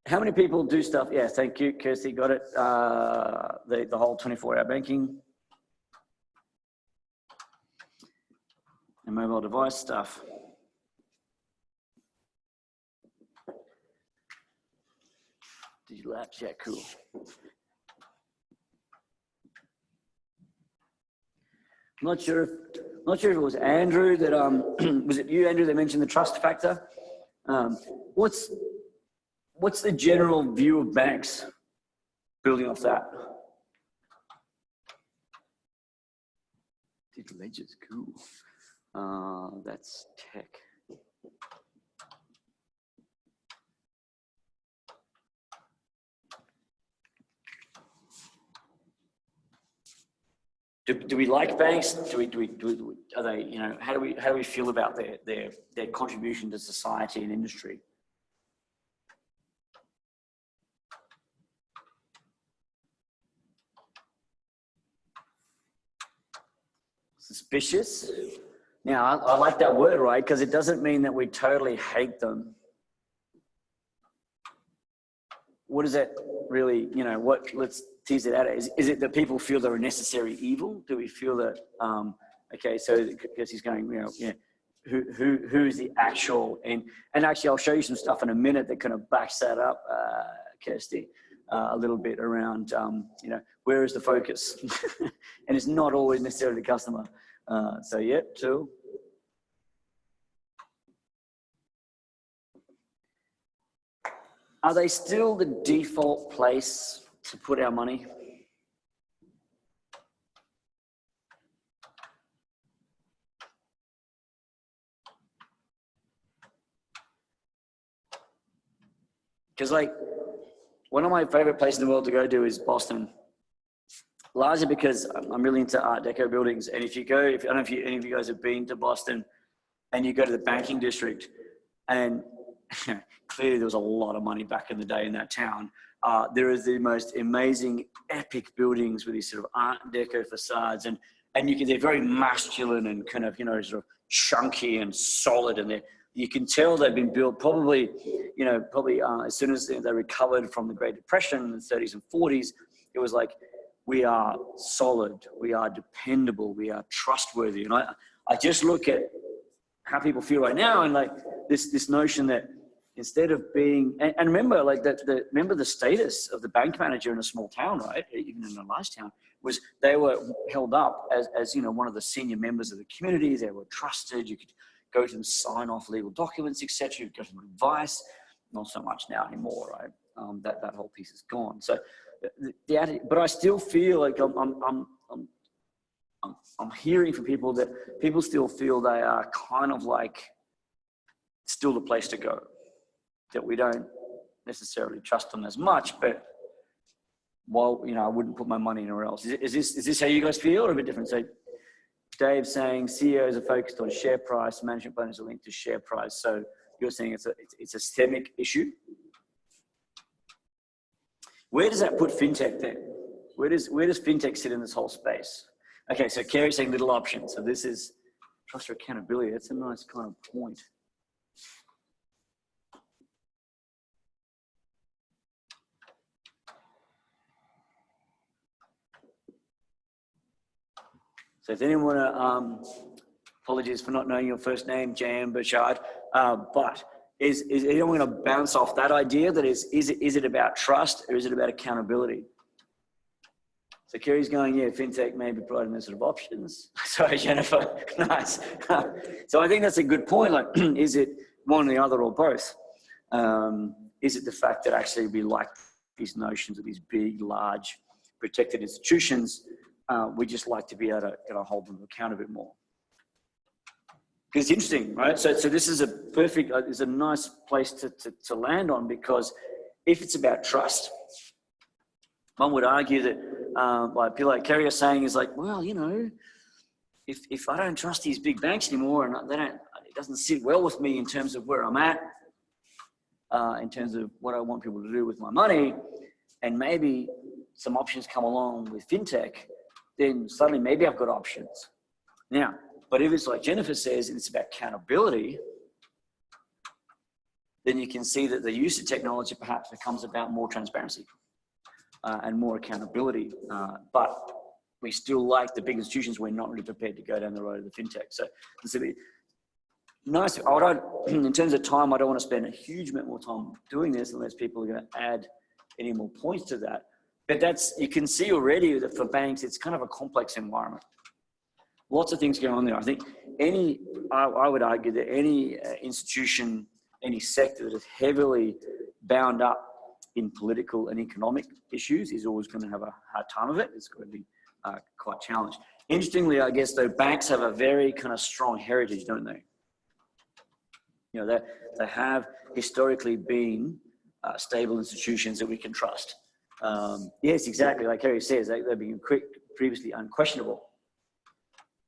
Speaker 1: How many people do stuff? Yeah, thank you, Kirsty, got it. The whole 24-hour banking and mobile device stuff. Digital apps, yeah, cool. Not sure if it was Andrew that was it you, Andrew, that mentioned the trust factor? What's the general view of banks building off that? Digital ledgers, cool. That's tech. Do we like banks? Are they, how do we feel about their contribution to society and industry? Suspicious? Now, I like that word, right? Because it doesn't mean that we totally hate them. What is that really, let's tease it out. Is it that people feel they're a necessary evil? Do we feel that, okay, so because he's going, who is the actual, and actually I'll show you some stuff in a minute that kind of backs that up, Kirsty, a little bit around, where is the focus? And it's not always necessarily the customer. So yeah, two. Are they still the default place to put our money? Because one of my favorite places in the world to go to is Boston. Largely because I'm really into Art Deco buildings. And if you go, I don't know if any of you guys have been to Boston and you go to the banking district, and clearly there was a lot of money back in the day in that town. There is the most amazing epic buildings with these sort of Art Deco facades, and they're very masculine and kind of, sort of chunky and solid, and you can tell they've been built probably as soon as they recovered from the Great Depression in the 30s and 40s. It was like, we are solid, we are dependable, we are trustworthy. And I just look at how people feel right now, and this notion that instead of being, and remember remember the status of the bank manager in a small town, right? Even in a large town, was they were held up as one of the senior members of the community. They were trusted. You could go to them, sign off legal documents, etc. You could go to them advice. not so much now anymore, right? That whole piece is gone. So but I still feel like I'm hearing from people that people still feel they are kind of like still the place to go, that we don't necessarily trust them as much, but well, you know, I wouldn't put my money anywhere else. Is this how you guys feel, or a bit different? So Dave's saying CEOs are focused on share price, management bonus are linked to share price. So you're saying it's a systemic issue. Where does that put fintech then? Where does fintech sit in this whole space? Okay, so Kerry's saying little options. So this is trust or accountability. That's a nice kind of point. So if anyone want to, apologies for not knowing your first name, J.M. Burchard, but is anyone going to bounce off that idea that is it about trust or is it about accountability? So Kerry's going, yeah, fintech may be providing those sort of options. Sorry, Jennifer. Nice. So I think that's a good point. Like, is it one or the other or both? Is it the fact that actually we like these notions of these big, large, protected institutions? We just like to be able to hold them to account a bit more. Because it's interesting, right? So this is a perfect, is a nice place to land on, because if it's about trust, one would argue that, like people like Kerry are saying, is like, well, you know, if I don't trust these big banks anymore, and it doesn't sit well with me in terms of where I'm at, in terms of what I want people to do with my money, and maybe some options come along with fintech, then suddenly maybe I've got options. Now, but if it's like Jennifer says, and it's about accountability, then you can see that the use of technology perhaps becomes about more transparency and more accountability. But we still like the big institutions. We're not really prepared to go down the road of the fintech. So this would be nice. In terms of time, I don't want to spend a huge amount more time doing this unless people are going to add any more points to that. But you can see already that for banks, it's kind of a complex environment. Lots of things going on there. I think I would argue that any institution, any sector that is heavily bound up in political and economic issues is always going to have a hard time of it. It's going to be quite challenged. Interestingly, I guess, though, banks have a very kind of strong heritage, don't they? You know, they have historically been stable institutions that we can trust. Yes, exactly. Like Kerry says, they've been previously unquestionable.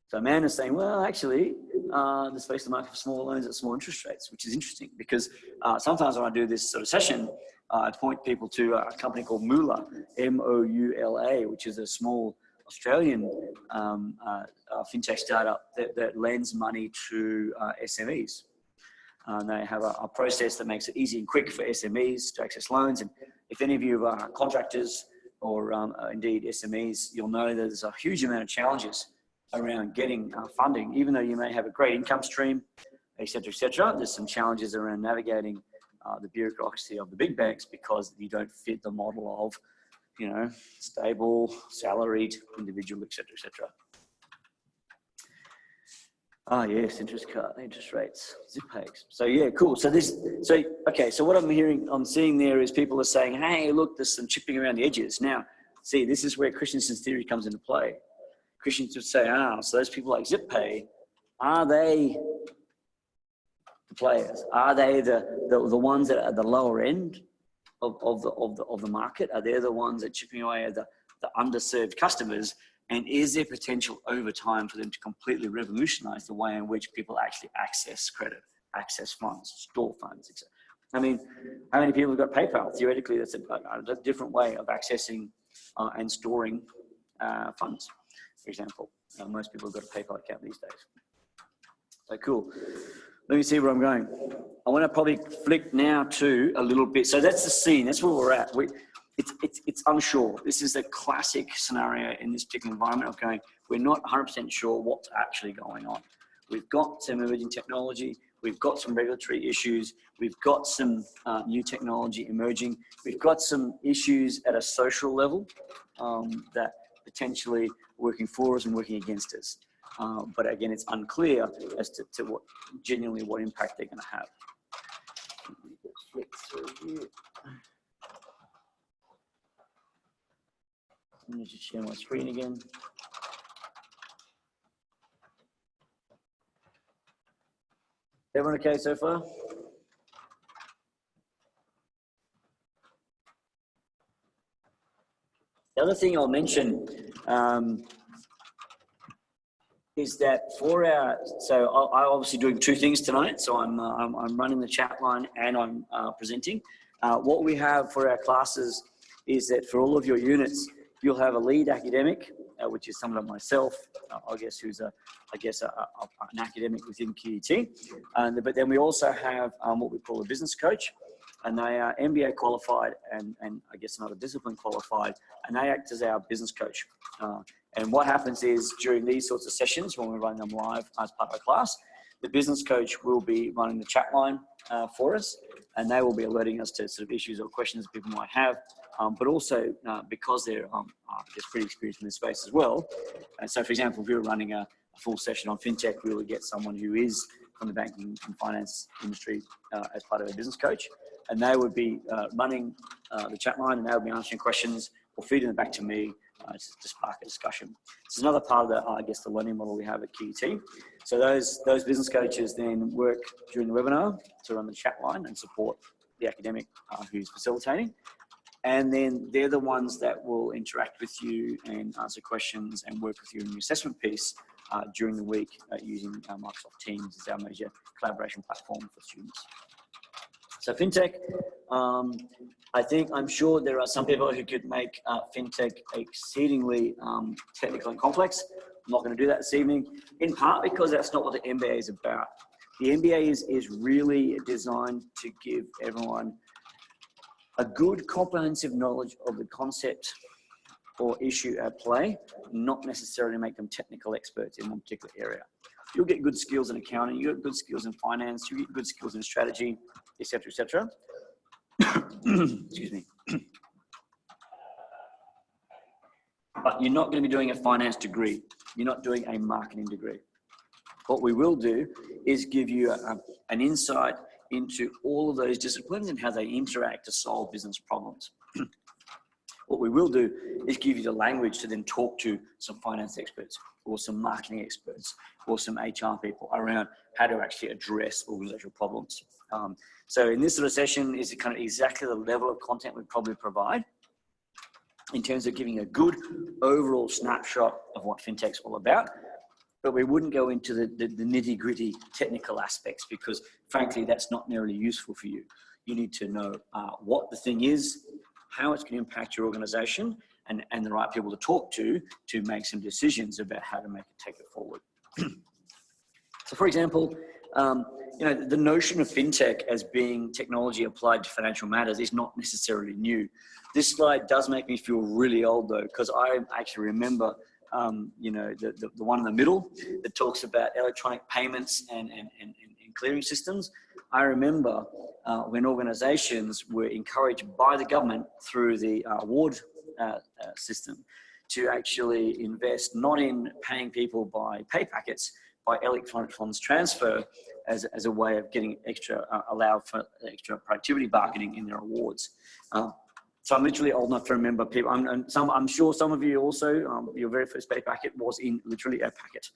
Speaker 1: So Amanda's saying, well, actually, the space of the market for small loans at small interest rates, which is interesting because sometimes when I do this sort of session, I point people to a company called Moula, M-O-U-L-A, which is a small Australian fintech startup that lends money to SMEs. They have a process that makes it easy and quick for SMEs to access loans. And if any of you are contractors or indeed SMEs, you'll know that there's a huge amount of challenges around getting funding, even though you may have a great income stream, et cetera, there's some challenges around navigating the bureaucracy of the big banks because you don't fit the model of, you know, stable, salaried individual, et cetera. Ah, yes, interest rates, zip hikes. So yeah, cool. So what I'm seeing there is people are saying, hey, look, there's some chipping around the edges. Now, see, this is where Christensen's theory comes into play. Christians would say, so those people like ZipPay, are they the players? Are they the ones that are at the lower end of the market? Are they the ones that are chipping away at the underserved customers? And is there potential over time for them to completely revolutionize the way in which people actually access credit, access funds, store funds, etc.? I mean, how many people have got PayPal? Theoretically, that's a different way of accessing and storing funds. For example, most people have got a PayPal account these days. So cool. Let me see where I'm going. I want to probably flick now to a little bit. So that's the scene. That's where we're at. It's unsure. This is the classic scenario in this particular environment of going, we're not 100% sure what's actually going on. We've got some emerging technology. We've got some regulatory issues. We've got some new technology emerging. We've got some issues at a social level that potentially working for us and working against us. But again, it's unclear as to what impact they're going to have. Flick through. just share my screen again. Everyone okay so far? The other thing I'll mention is that for our, so I'm obviously doing two things tonight. So I'm running the chat line and I'm presenting. What we have for our classes is that for all of your units, you'll have a lead academic, which is someone like myself, I guess, who's an academic within QUT. But then we also have what we call a business coach, and they are MBA qualified and I guess another discipline qualified, and they act as our business coach. And what happens is during these sorts of sessions, when we run them live as part of a class, the business coach will be running the chat line for us, and they will be alerting us to sort of issues or questions people might have. But also because they're pretty experienced in this space as well. And so, for example, if we were running a full session on fintech, we would get someone who is from the banking and finance industry as part of a business coach, and they would be running the chat line, and they would be answering questions or feeding them back to me to spark a discussion. This is another part of the, I guess, the learning model we have at QUT. So those business coaches then work during the webinar to run the chat line and support the academic who's facilitating. And then they're the ones that will interact with you and answer questions and work with you in the assessment piece during the week using Microsoft Teams as our major collaboration platform for students. So fintech, I'm sure there are some people who could make fintech exceedingly technical and complex. I'm not going to do that this evening, in part because that's not what the MBA is about. The MBA is really designed to give everyone a good comprehensive knowledge of the concept or issue at play, not necessarily make them technical experts in one particular area. You'll get good skills in accounting, you get good skills in finance, you get good skills in strategy, etc., etc. Excuse me. But you're not going to be doing a finance degree. You're not doing a marketing degree. What we will do is give you an insight into all of those disciplines and how they interact to solve business problems. What we will do is give you the language to then talk to some finance experts or some marketing experts or some HR people around how to actually address organizational problems. So in this sort of session is kind of exactly the level of content we probably provide in terms of giving a good overall snapshot of what fintech's all about. But we wouldn't go into the nitty-gritty technical aspects because, frankly, that's not nearly useful for you. You need to know what the thing is, how it's going to impact your organization, and the right people to talk to make some decisions about how to take it forward. So, for example, the notion of fintech as being technology applied to financial matters is not necessarily new. This slide does make me feel really old, though, because I actually remember the one in the middle that talks about electronic payments and clearing systems. I remember when organizations were encouraged by the government through the award system to actually invest not in paying people by pay packets, by electronic funds transfer as a way of getting allowed for extra productivity bargaining in their awards. So I'm literally old enough to remember people. I'm sure some of you also, your very first pay packet was in literally a packet.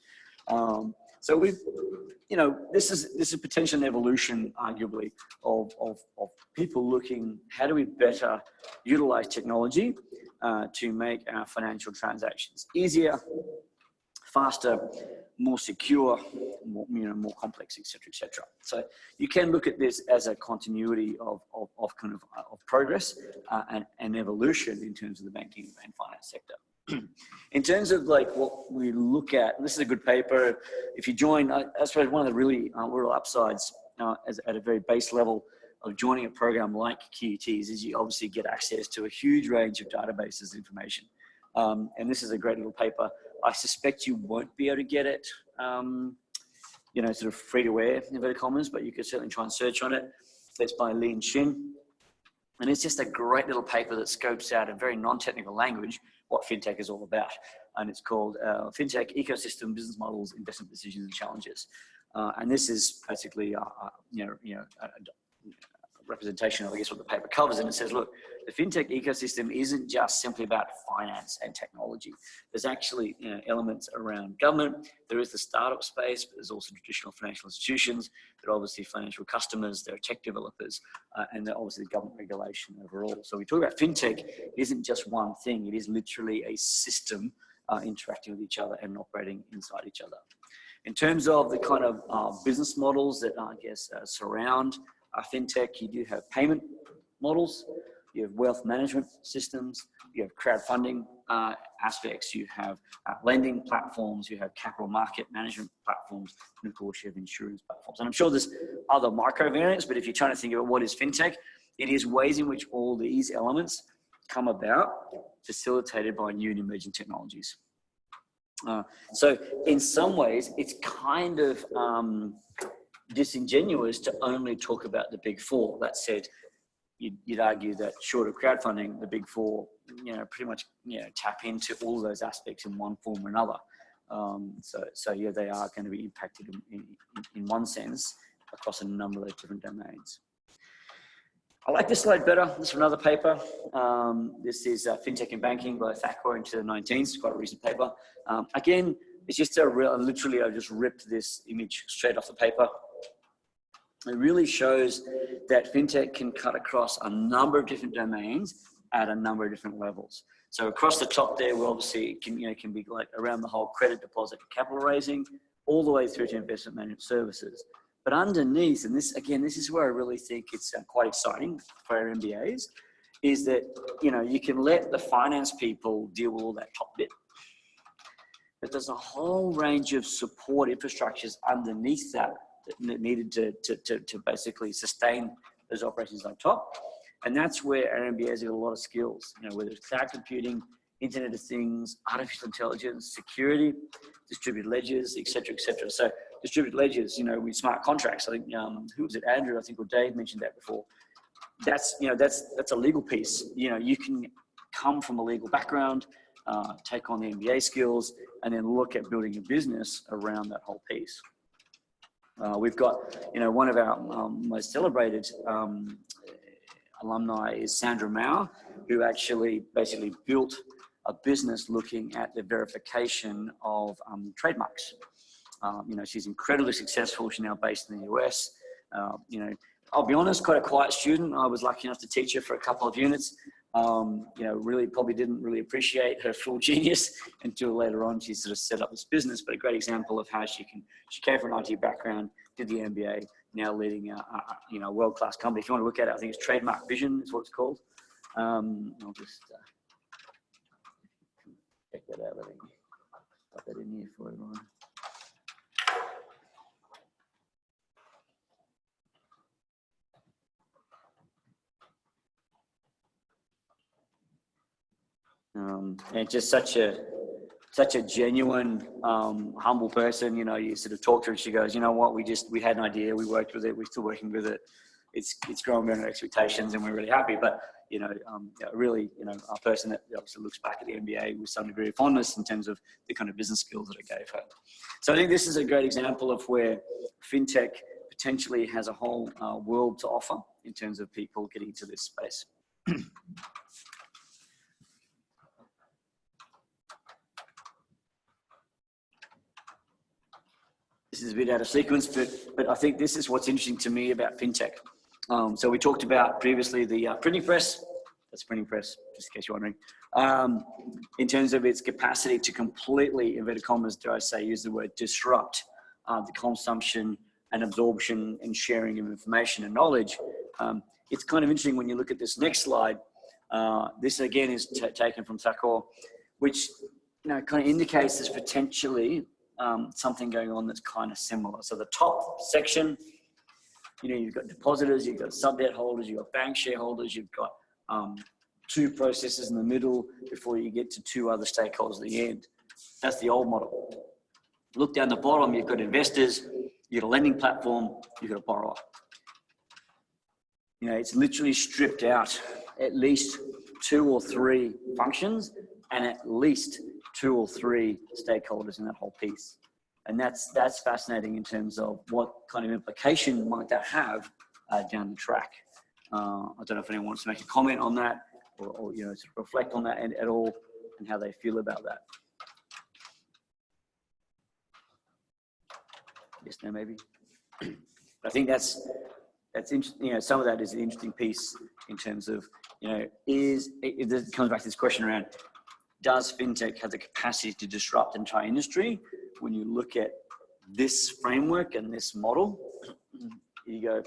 Speaker 1: So this is potentially an evolution, arguably, of people looking, how do we better utilize technology to make our financial transactions easier, faster, more secure, more complex, etc., etc. So you can look at this as a continuity of progress and evolution in terms of the banking and finance sector. In terms of what we look at, and this is a good paper. If you join, I suppose one of the really real upsides at a very base level of joining a program like QUT is you obviously get access to a huge range of databases and information. And this is a great little paper. I suspect you won't be able to get it, sort of free to wear, in inverted commas, but you could certainly try and search on it. That's by Lee and Shin. And it's just a great little paper that scopes out in very non-technical language what fintech is all about. And it's called Fintech Ecosystem, Business Models, Investment Decisions and Challenges. And this is basically, representation of, I guess, what the paper covers. And it says, look, the fintech ecosystem isn't just simply about finance and technology. There's actually elements around government. There is the startup space, but there's also traditional financial institutions. There are obviously financial customers. There are tech developers, and there are obviously government regulation overall. So we talk about fintech, it isn't just one thing. It is literally a system interacting with each other and operating inside each other. In terms of the kind of business models that I guess surround fintech, you do have payment models, you have wealth management systems, you have crowdfunding aspects, you have lending platforms, you have capital market management platforms, and of course you have insurance platforms. And I'm sure there's other micro variants, but if you're trying to think about what is fintech, it is ways in which all these elements come about, facilitated by new and emerging technologies. So in some ways, it's kind of disingenuous to only talk about the big four. That said, you'd argue that short of crowdfunding, the big four, pretty much, tap into all those aspects in one form or another. So yeah, they are going to be impacted in one sense across a number of different domains. I like this slide better. This is from another paper. This is Fintech and Banking by Thakur in 2019. It's quite a recent paper. Again, it's just literally, I just ripped this image straight off the paper. It really shows that fintech can cut across a number of different domains at a number of different levels. So across the top there, we obviously can be like around the whole credit deposit and capital raising, all the way through to investment management services. But underneath, and this is where I really think it's quite exciting for our MBAs, is that you can let the finance people deal with all that top bit, but there's a whole range of support infrastructures underneath that needed to basically sustain those operations on top. And that's where our MBAs have a lot of skills, whether it's cloud computing, Internet of Things, artificial intelligence, security, distributed ledgers, et cetera, et cetera. So distributed ledgers, with smart contracts, I think, who was it, Andrew, I think, or Dave mentioned that before. That's a legal piece. You can come from a legal background, take on the MBA skills, and then look at building a business around that whole piece. We've got, one of our most celebrated alumni is Sandra Mao, who actually basically built a business looking at the verification of trademarks. She's incredibly successful. She's now based in the US. I'll be honest, quite a quiet student. I was lucky enough to teach her for a couple of units. Really probably didn't really appreciate her full genius until later on she sort of set up this business, but a great example of how she came from an IT background, did the MBA, now leading a world-class company. If you want to look at it, I think it's Trademark Vision is what it's called. I'll just check that out. Let me put that in here for everyone. And just such a genuine, humble person. You sort of talk to her and she goes, what, we had an idea, we worked with it, we're still working with it. It's grown beyond our expectations and we're really happy. But, really, a person that obviously looks back at the MBA with some degree of fondness in terms of the kind of business skills that it gave her. So I think this is a great example of where fintech potentially has a whole world to offer in terms of people getting into this space. This is a bit out of sequence, but I think this is what's interesting to me about fintech. So we talked about previously the printing press. That's printing press, just in case you're wondering. In terms of its capacity to completely, inverted commas, dare I say, use the word disrupt the consumption and absorption and sharing of information and knowledge. It's kind of interesting when you look at this next slide. This again is taken from Thakur, which kind of indicates there's potentially something going on that's kind of similar. So the top section, you've got depositors, you've got sub-debt holders, you've got bank shareholders, you've got two processes in the middle before you get to two other stakeholders at the end. That's the old model. Look down the bottom, you've got investors, you've got a lending platform, you've got a borrower. It's literally stripped out at least two or three functions and at least two or three stakeholders in that whole piece. And that's fascinating in terms of what kind of implication might that have down the track. I don't know if anyone wants to make a comment on that or you know, sort of reflect on that at all and how they feel about that. Yes, no, maybe. I think that's interesting. You know, some of that is an interesting piece in terms of, you know, it comes back to this question around, does fintech have the capacity to disrupt the entire industry? When you look at this framework and this model, you go,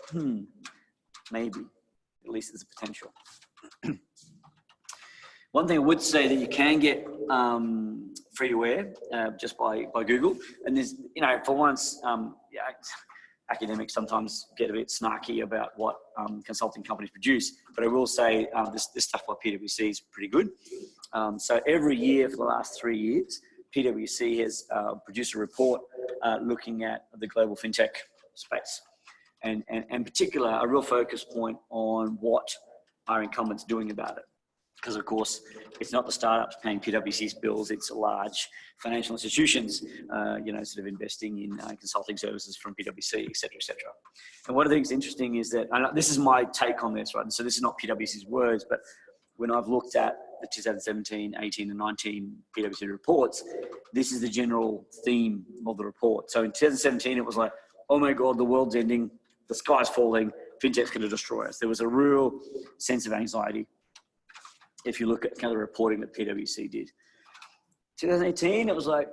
Speaker 1: maybe, at least there's a potential. One thing I would say that you can get freeware just by Google, and there's, you know, for once, yeah, academics sometimes get a bit snarky about what consulting companies produce, but I will say this stuff by PwC is pretty good. So every year for the last 3 years, PwC has produced a report looking at the global fintech space, and in particular, a real focus point on what are incumbents doing about it. Because of course, it's not the startups paying PwC's bills, it's large financial institutions, you know, sort of investing in consulting services from PwC, et cetera, et cetera. And one of the things interesting is that, and this is my take on this, right? And so this is not PwC's words, but when I've looked at the 2017, 18 and 19 PwC reports, this is the general theme of the report. So in 2017, it was like, oh my God, the world's ending, the sky's falling, fintech's going to destroy us. There was a real sense of anxiety if you look at kind of the reporting that PwC did. 2018, it was like,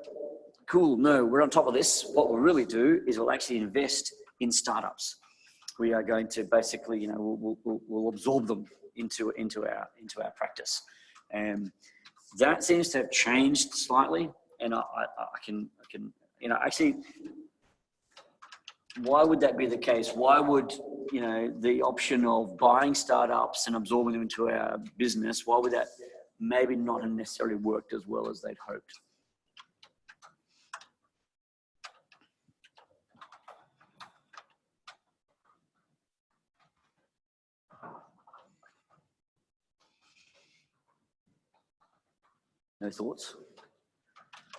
Speaker 1: cool, no, we're on top of this. What we'll really do is we'll actually invest in startups. We are going to basically, you know, we'll absorb them into our practice. And that seems to have changed slightly. And I can, you know, actually, why would that be the case? Why would, you know, the option of buying startups and absorbing them into our business, why would that maybe not have necessarily worked as well as they'd hoped? No thoughts?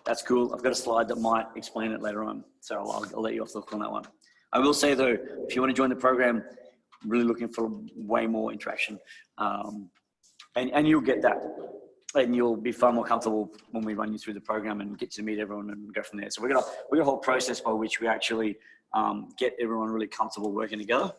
Speaker 1: That's cool. I've got a slide that might explain it later on. So I'll let you off the hook on that one. I will say though, if you want to join the program, I'm really looking for way more interaction. And you'll get that. And you'll be far more comfortable when we run you through the program and get to meet everyone and go from there. So we're got a whole process by which we actually get everyone really comfortable working together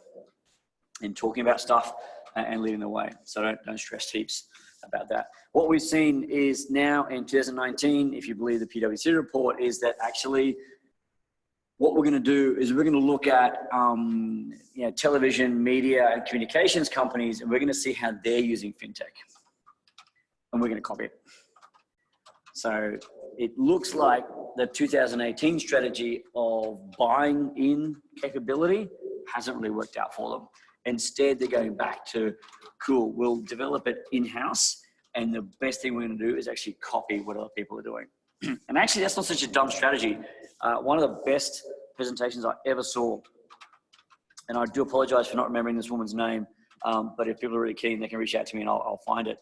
Speaker 1: and talking about stuff and leading the way. So don't stress heaps about that. What we've seen is now in 2019, if you believe the PwC report, is that actually what we're going to do is we're going to look at you know, television, media, and communications companies, and we're going to see how they're using fintech, and we're going to copy it. So it looks like the 2018 strategy of buying in capability hasn't really worked out for them. Instead, they're going back to, cool, we'll develop it in-house, and the best thing we're going to do is actually copy what other people are doing. And actually, that's not such a dumb strategy. One of the best presentations I ever saw, and I do apologize for not remembering this woman's name, but if people are really keen, they can reach out to me and I'll find it.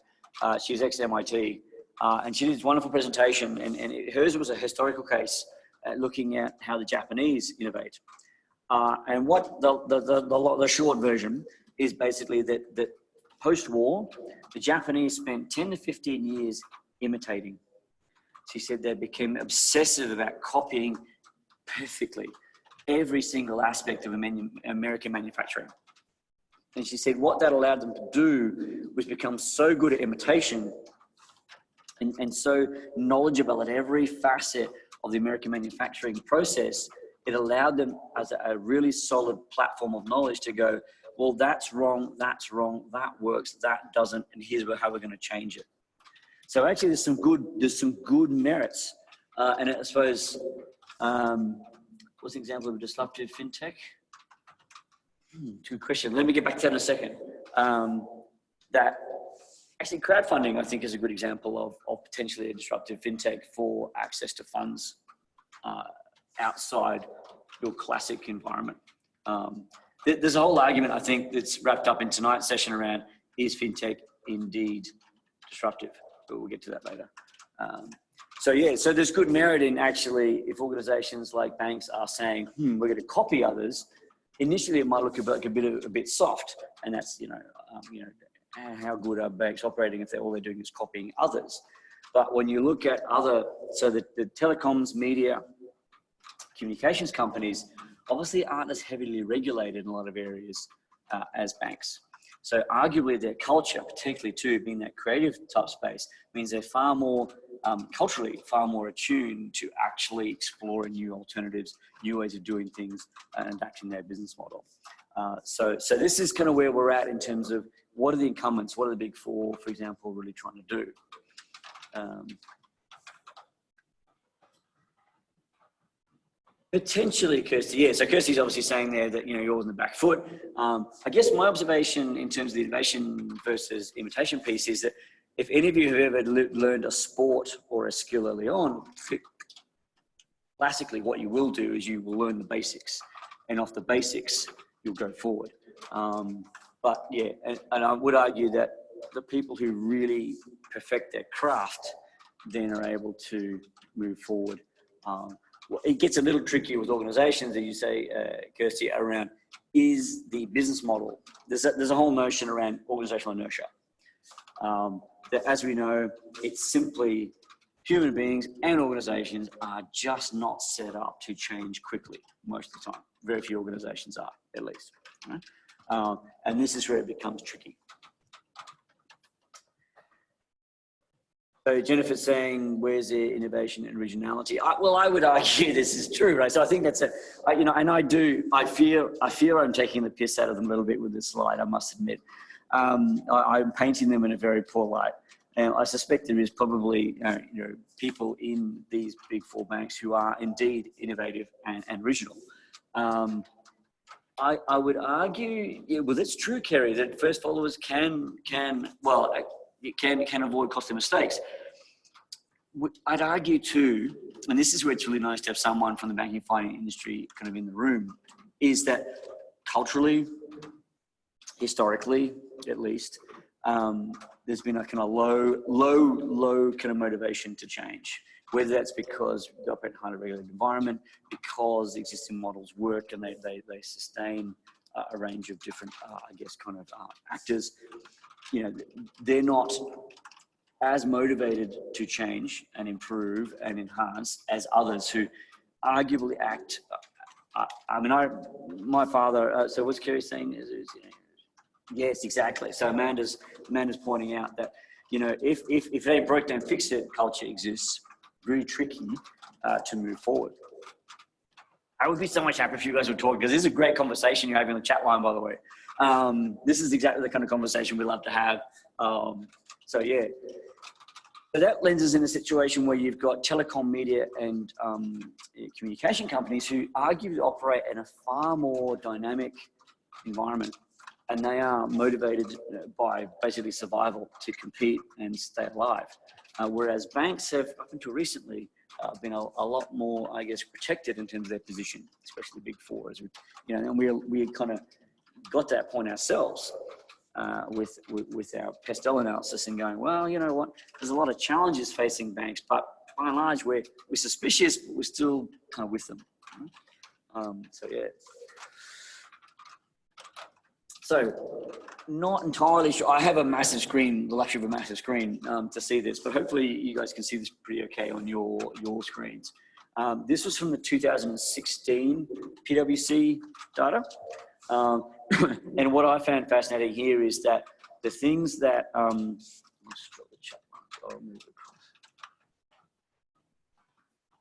Speaker 1: She's ex-MIT, and she did this wonderful presentation, and hers was a historical case looking at how the Japanese innovate. And what the short version is basically that post-war, the Japanese spent 10 to 15 years imitating. She said they became obsessive about copying perfectly every single aspect of American manufacturing. And she said what that allowed them to do was become so good at imitation and so knowledgeable at every facet of the American manufacturing process, it allowed them as a really solid platform of knowledge to go, well, that's wrong, that works, that doesn't, and here's how we're going to change it. So actually, there's some good merits, and I suppose, what's an example of a disruptive fintech? Good question. Let me get back to that in a second. That actually, crowdfunding, I think, is a good example of potentially a disruptive fintech for access to funds outside your classic environment. There's a whole argument, I think, that's wrapped up in tonight's session around, is fintech indeed disruptive? But we'll get to that later. So yeah, so there's good merit in actually, if organizations like banks are saying, we're going to copy others, initially it might look a bit soft, and that's how good are banks operating if all they're doing is copying others. But when you look at so the telecoms, media, communications companies obviously aren't as heavily regulated in a lot of areas as banks. So arguably their culture, particularly too, being that creative type space, means they're far more culturally far more attuned to actually exploring new alternatives, new ways of doing things, and adapting their business model. So this is kind of where we're at in terms of what are the incumbents, what are the big four, for example, really trying to do. Potentially, Kirsty, yeah. So Kirsty's obviously saying there that, you're always in the back foot. I guess my observation in terms of the innovation versus imitation piece is that if any of you have ever learned a sport or a skill early on, classically what you will do is you will learn the basics, and off the basics, you'll go forward. But yeah, and I would argue that the people who really perfect their craft then are able to move forward. Well, it gets a little tricky with organizations, as you say, Kirsty, around is the business model. There's a whole notion around organizational inertia. That, as we know, it's simply human beings and organizations are just not set up to change quickly most of the time. Very few organizations are, at least. Right? And this is where it becomes tricky. So Jennifer's saying, where's the innovation and originality? Well, I would argue this is true, right? So I think that's and I fear I'm taking the piss out of them a little bit with this slide, I must admit. I'm painting them in a very poor light. And I suspect there is probably, people in these big four banks who are indeed innovative and original. I would argue, well, it's true, Kerry, that first followers can avoid costly mistakes. I'd argue too, and this is where it's really nice to have someone from the banking finance industry kind of in the room, is that culturally, historically, at least, there's been a kind of low kind of motivation to change. Whether that's because they operate in a highly regulated environment, because existing models work and they sustain a range of different, actors. They're not as motivated to change and improve and enhance as others who arguably act. My father. So what's Kerry saying? Yes, exactly. So Amanda's pointing out that if they broke down, fix it culture exists, really tricky to move forward. I would be so much happier if you guys would talk, because this is a great conversation you're having on the chat line, by the way. This is exactly the kind of conversation we love to have. So yeah. So that lends us in a situation where you've got telecom, media, and communication companies who arguably operate in a far more dynamic environment, and they are motivated by basically survival to compete and stay alive. Whereas banks have, up until recently, been a lot more, I guess, protected in terms of their position, especially the big four. As and we kind of got to that point ourselves with our Pestel analysis and going, well, you know what? There's a lot of challenges facing banks, but by and large, we're suspicious, but we're still kind of with them. So yeah. So not entirely sure. I have a massive screen, the luxury of a massive screen to see this, but hopefully you guys can see this pretty okay on your screens. This was from the 2016 PwC data. And what I found fascinating here is that the things that, I'll move across.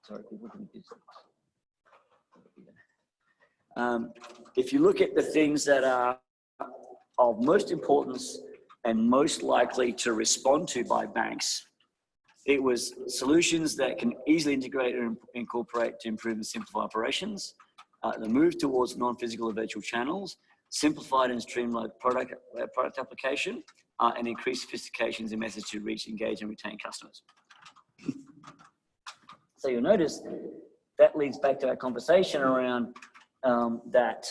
Speaker 1: Sorry, people can do this. If you look at the things that are of most importance and most likely to respond to by banks, it was solutions that can easily integrate and incorporate to improve and simplify operations, the move towards non-physical and virtual channels, simplified and streamlined product application, and increased sophistications in methods to reach, engage, and retain customers. So you'll notice that leads back to our conversation around that.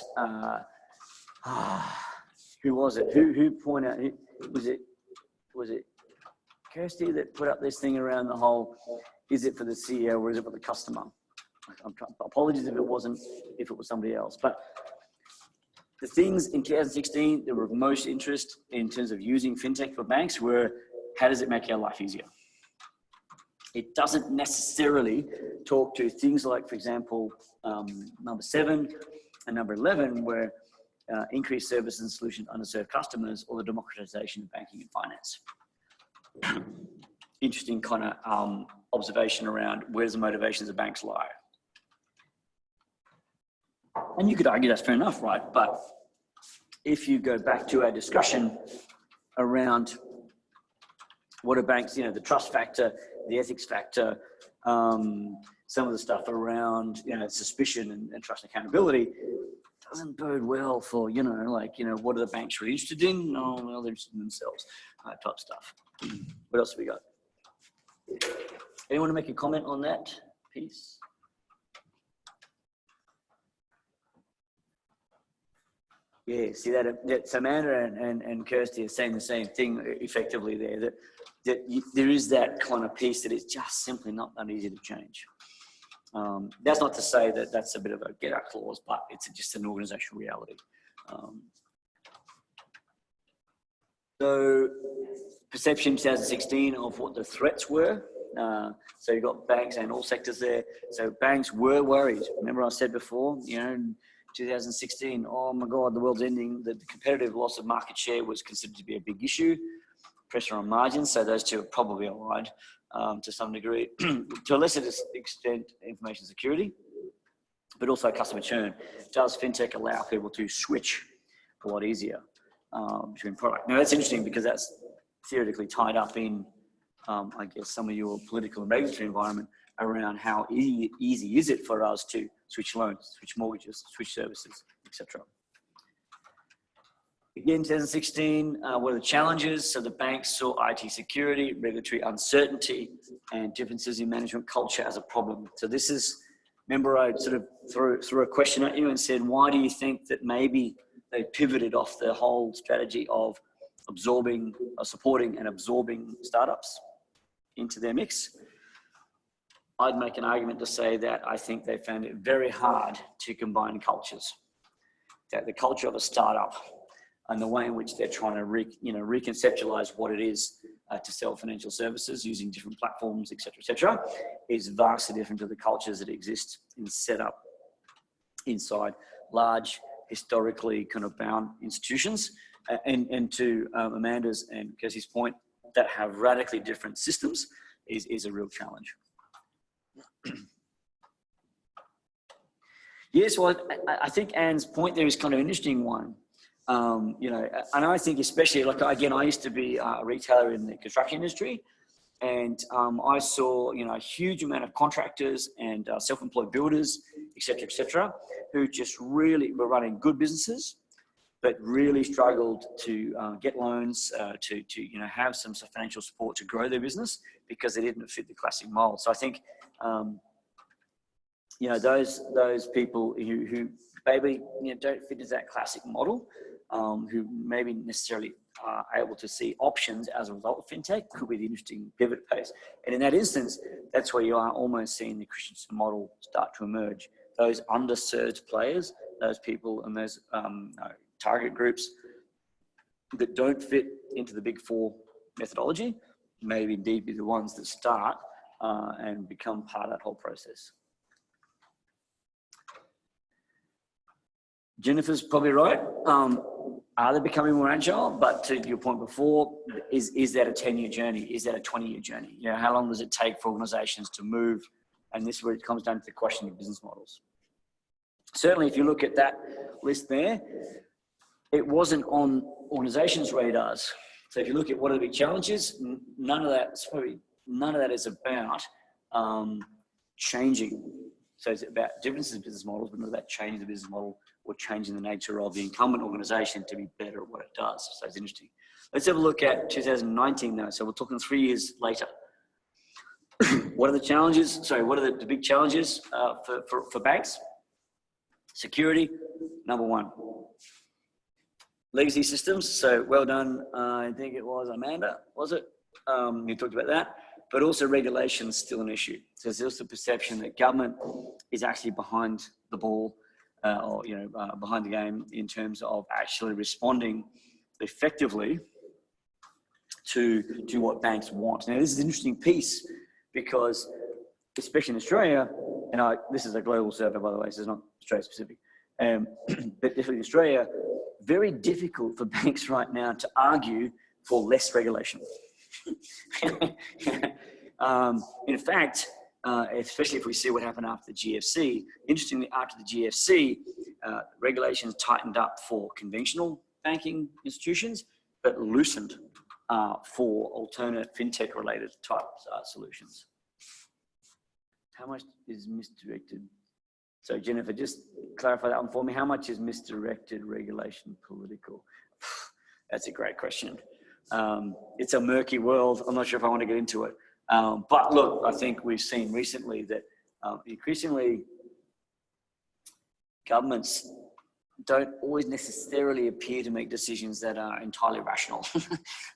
Speaker 1: Who was it? Who pointed out? Was it Kirsty that put up this thing around the whole? Is it for the CEO or is it for the customer? Apologies if it wasn't. If it was somebody else, but The things in 2016 that were of most interest in terms of using fintech for banks were, how does it make our life easier? It doesn't necessarily talk to things like, for example, number 7 and number 11, where increased services and solutions to underserved customers, or the democratization of banking and finance. Interesting kind of observation around where does the motivations of banks lie. And you could argue that's fair enough, right? But if you go back to our discussion around what are banks, you know, the trust factor, the ethics factor, some of the stuff around, you know, suspicion and trust and accountability, doesn't bode well for, you know, like, you know, what are the banks really interested in? Oh, well, they're interested in themselves, type stuff. What else have we got? Anyone want to make a comment on that piece? Yeah, see that Samantha and Kirsty are saying the same thing effectively there, that there is that kind of piece that is just simply not that easy to change. That's not to say that that's a bit of a get out clause, but it's just an organizational reality. So perception 2016 of what the threats were. So you've got banks and all sectors there. So banks were worried. Remember I said before, you know, in 2016, oh my God, the world's ending. The competitive loss of market share was considered to be a big issue. Pressure on margins. So those two are probably aligned to some degree. To a lesser extent, information security, but also customer churn. Does fintech allow people to switch a lot easier between product? Now that's interesting because that's theoretically tied up in, I guess, some of your political and regulatory environment around how easy is it for us to switch loans, switch mortgages, switch services, etc. Again, 2016, what are the challenges? So the banks saw IT security, regulatory uncertainty, and differences in management culture as a problem. So this is, remember I sort of threw a question at you and said, why do you think that maybe they pivoted off the whole strategy of absorbing, supporting and absorbing startups into their mix? I'd make an argument to say that I think they found it very hard to combine cultures. That the culture of a startup and the way in which they're trying to reconceptualize what it is to sell financial services using different platforms, et cetera, is vastly different to the cultures that exist in setup inside large, historically kind of bound institutions. And to Amanda's and Kirsty's point, that have radically different systems is a real challenge. Yes, well, I think Anne's point there is kind of an interesting one. You know, and I think especially, like, again, I used to be a retailer in the construction industry, and I saw, you know, a huge amount of contractors and self-employed builders, et cetera, who just really were running good businesses, but really struggled to get loans, to you know, have some financial support to grow their business because they didn't fit the classic mold. So I think, you know, those people who maybe, you know, don't fit into that classic model, who maybe necessarily are able to see options as a result of fintech, could be the interesting pivot pace. And in that instance, that's where you are almost seeing the Christensen model start to emerge. Those underserved players, those people and those target groups that don't fit into the big four methodology, maybe indeed be the ones that start and become part of that whole process. Jennifer's probably right. Are they becoming more agile? But to your point before, is that a 10-year journey? Is that a 20-year journey? You know, how long does it take for organizations to move? And this is where it comes down to the question of business models. Certainly, if you look at that list there, it wasn't on organizations' radars. So if you look at what are the big challenges, none of that is about changing. So it's about differences in business models, but not about changing the business model or changing the nature of the incumbent organization to be better at what it does. So it's interesting. Let's have a look at 2019 now. So we're talking 3 years later. What are the challenges? Sorry, what are the big challenges for banks? Security, number one. Legacy systems, so well done. I think it was Amanda, was it? You talked about that. But also regulation is still an issue. So there's also perception that government is actually behind the ball or behind the game in terms of actually responding effectively to what banks want. Now, this is an interesting piece because, especially in Australia, and this is a global survey, by the way, so it's not Australia specific, but definitely in Australia, very difficult for banks right now to argue for less regulation. In fact, especially if we see what happened after the GFC, interestingly, after the GFC, regulations tightened up for conventional banking institutions, but loosened for alternate fintech related type solutions. How much is misdirected? So Jennifer, just clarify that one for me. How much is misdirected regulation political? That's a great question. It's a murky world. I'm not sure if I want to get into it. But look, I think we've seen recently that increasingly governments don't always necessarily appear to make decisions that are entirely rational.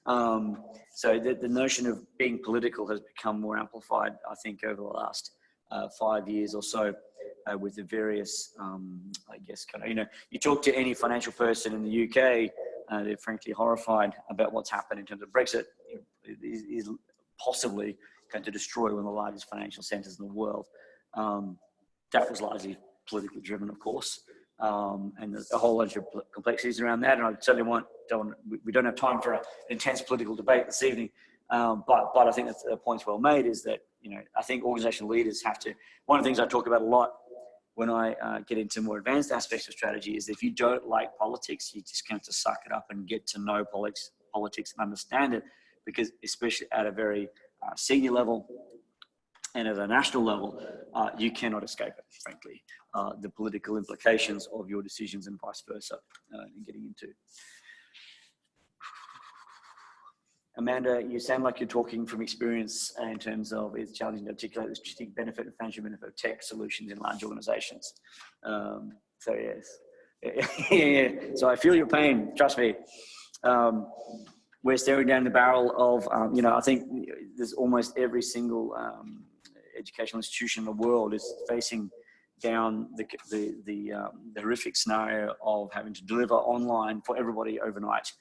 Speaker 1: So the notion of being political has become more amplified, I think, over the last 5 years or so with the various, I guess, you talk to any financial person in the UK, they're frankly horrified about what's happened in terms of Brexit. It is possibly going to destroy one of the largest financial centres in the world. That was largely politically driven, of course. And there's a whole bunch of complexities around that. And I certainly we don't have time for an intense political debate this evening. But I think that the point's well made is that, I think organizational leaders have to, one of the things I talk about a lot when I get into more advanced aspects of strategy is if you don't like politics, you just have to suck it up and get to know politics and understand it, because especially at a very senior level and at a national level, you cannot escape it, frankly, the political implications of your decisions and vice versa in getting into. Amanda, you sound like you're talking from experience in terms of it's challenging to articulate the strategic benefit and financial benefit of tech solutions in large organizations. So yes, yeah. So I feel your pain, trust me. We're staring down the barrel of, I think there's almost every single educational institution in the world is facing down the horrific scenario of having to deliver online for everybody overnight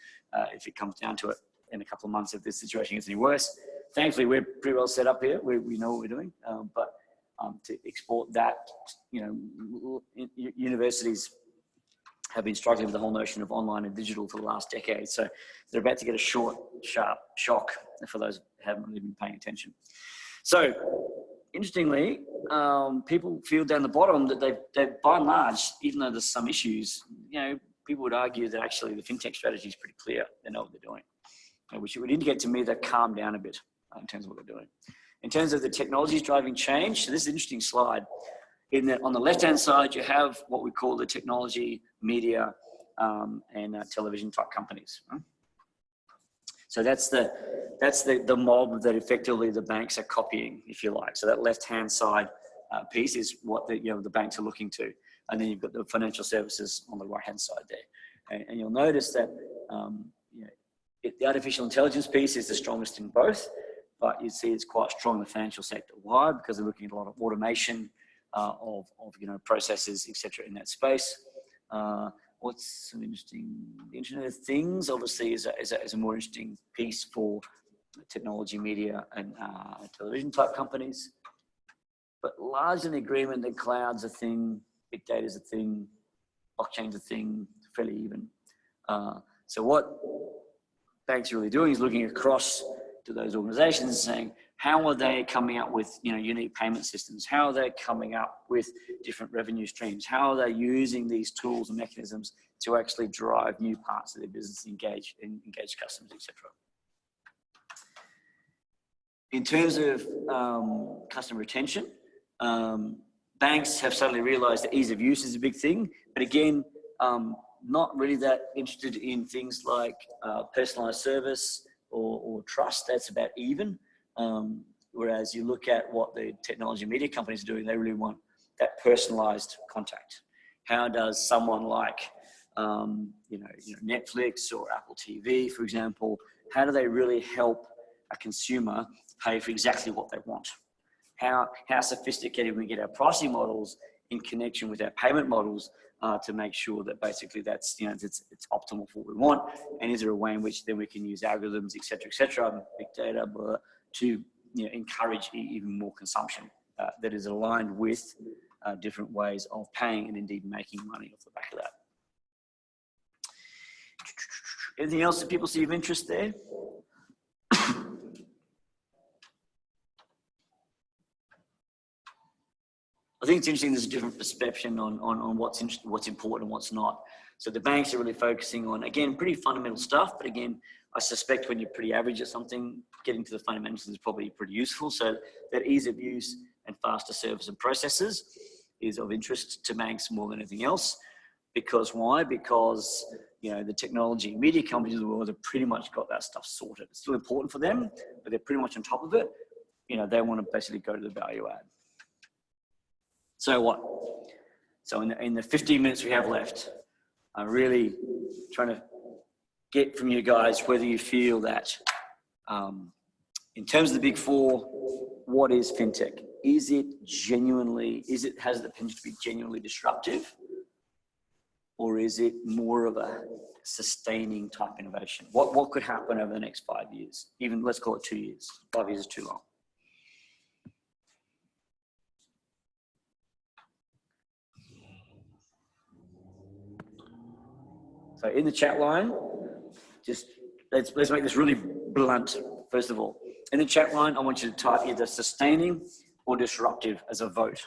Speaker 1: if it comes down to it. In a couple of months, if this situation gets any worse. Thankfully, we're pretty well set up here. We know what we're doing, but to export that, universities have been struggling with the whole notion of online and digital for the last decade. So they're about to get a short, sharp shock for those who haven't really been paying attention. So interestingly, people feel down the bottom that they've by and large, even though there's some issues, people would argue that actually the fintech strategy is pretty clear. They know what they're doing. Which would indicate to me they're calmed down a bit in terms of what they're doing. In terms of the technologies driving change, so this is an interesting slide. In that on the left-hand side, you have what we call the technology, media, and television type companies. So that's the mob that effectively the banks are copying, if you like. So that left-hand side piece is what the banks are looking to, and then you've got the financial services on the right-hand side there. And you'll notice that. The artificial intelligence piece is the strongest in both, but you see it's quite strong in the financial sector. Why? Because they're looking at a lot of automation of processes, etc. in that space. What's some interesting? The Internet of Things obviously is a more interesting piece for technology, media, and television type companies. But largely in agreement that cloud's a thing, big data is a thing, blockchain's a thing, fairly even. So what banks are really doing is looking across to those organizations and saying, how are they coming up with unique payment systems? How are they coming up with different revenue streams? How are they using these tools and mechanisms to actually drive new parts of their business, engage customers, etc. In terms of customer retention, banks have suddenly realized that ease of use is a big thing, but again, not really that interested in things like personalized service or trust. That's about even. Whereas you look at what the technology and media companies are doing, they really want that personalized contact. How does someone like Netflix or Apple TV, for example, how do they really help a consumer pay for exactly what they want? How sophisticated we get our pricing models in connection with our payment models to make sure that basically that's, it's optimal for what we want. And is there a way in which then we can use algorithms, et cetera, big data, to encourage even more consumption that is aligned with different ways of paying and indeed making money off the back of that. Anything else that people see of interest there? I think it's interesting. There's a different perception on what's important and what's not. So the banks are really focusing on, again, pretty fundamental stuff. But again, I suspect when you're pretty average at something, getting to the fundamentals is probably pretty useful. So that ease of use and faster service and processes is of interest to banks more than anything else. Because why? Because the technology and media companies of the world have pretty much got that stuff sorted. It's still important for them, but they're pretty much on top of it. They want to basically go to the value add. So what? So in the 15 minutes we have left, I'm really trying to get from you guys whether you feel that in terms of the big four, what is fintech? Has the potential to be genuinely disruptive? Or is it more of a sustaining type innovation? What could happen over the next 5 years? Even let's call it 2 years. 5 years is too long. So in the chat line, just let's make this really blunt. First of all, in the chat line, I want you to type either sustaining or disruptive as a vote.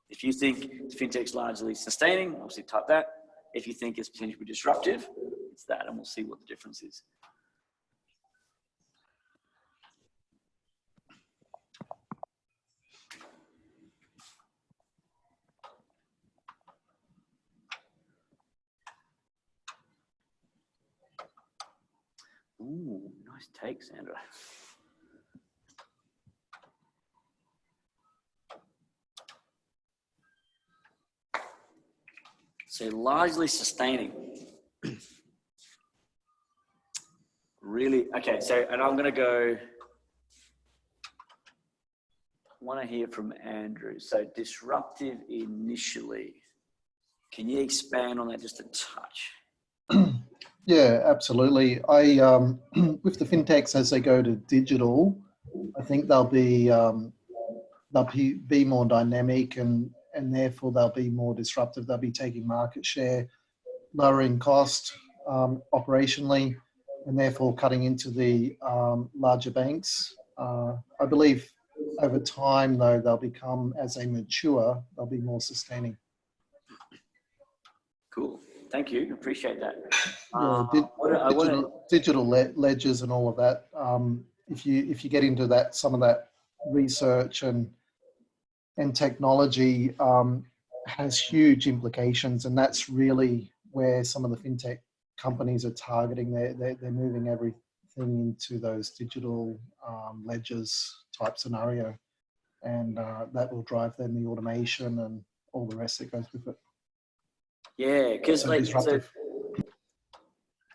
Speaker 1: If you think fintech's largely sustaining, obviously type that. If you think it's potentially disruptive, it's that, and we'll see what the difference is. Ooh, nice take, Sandra. So largely sustaining. Really, okay, so, and I'm gonna go, I wanna hear from Andrew. So disruptive initially. Can you expand on that just a touch?
Speaker 6: Yeah, absolutely. With the fintechs as they go to digital, I think they'll be more dynamic and therefore they'll be more disruptive. They'll be taking market share, lowering cost operationally, and therefore cutting into the larger banks. I believe over time, though, they'll become, as they mature, they'll be more sustaining.
Speaker 1: Cool. Thank you. Appreciate that.
Speaker 6: Digital ledgers and all of that. If you get into that, some of that research and technology has huge implications, and that's really where some of the fintech companies are targeting. They're moving everything into those digital ledgers type scenario, and that will drive then the automation and all the rest that goes with it.
Speaker 1: Yeah, because
Speaker 6: So
Speaker 1: like
Speaker 6: disruptive.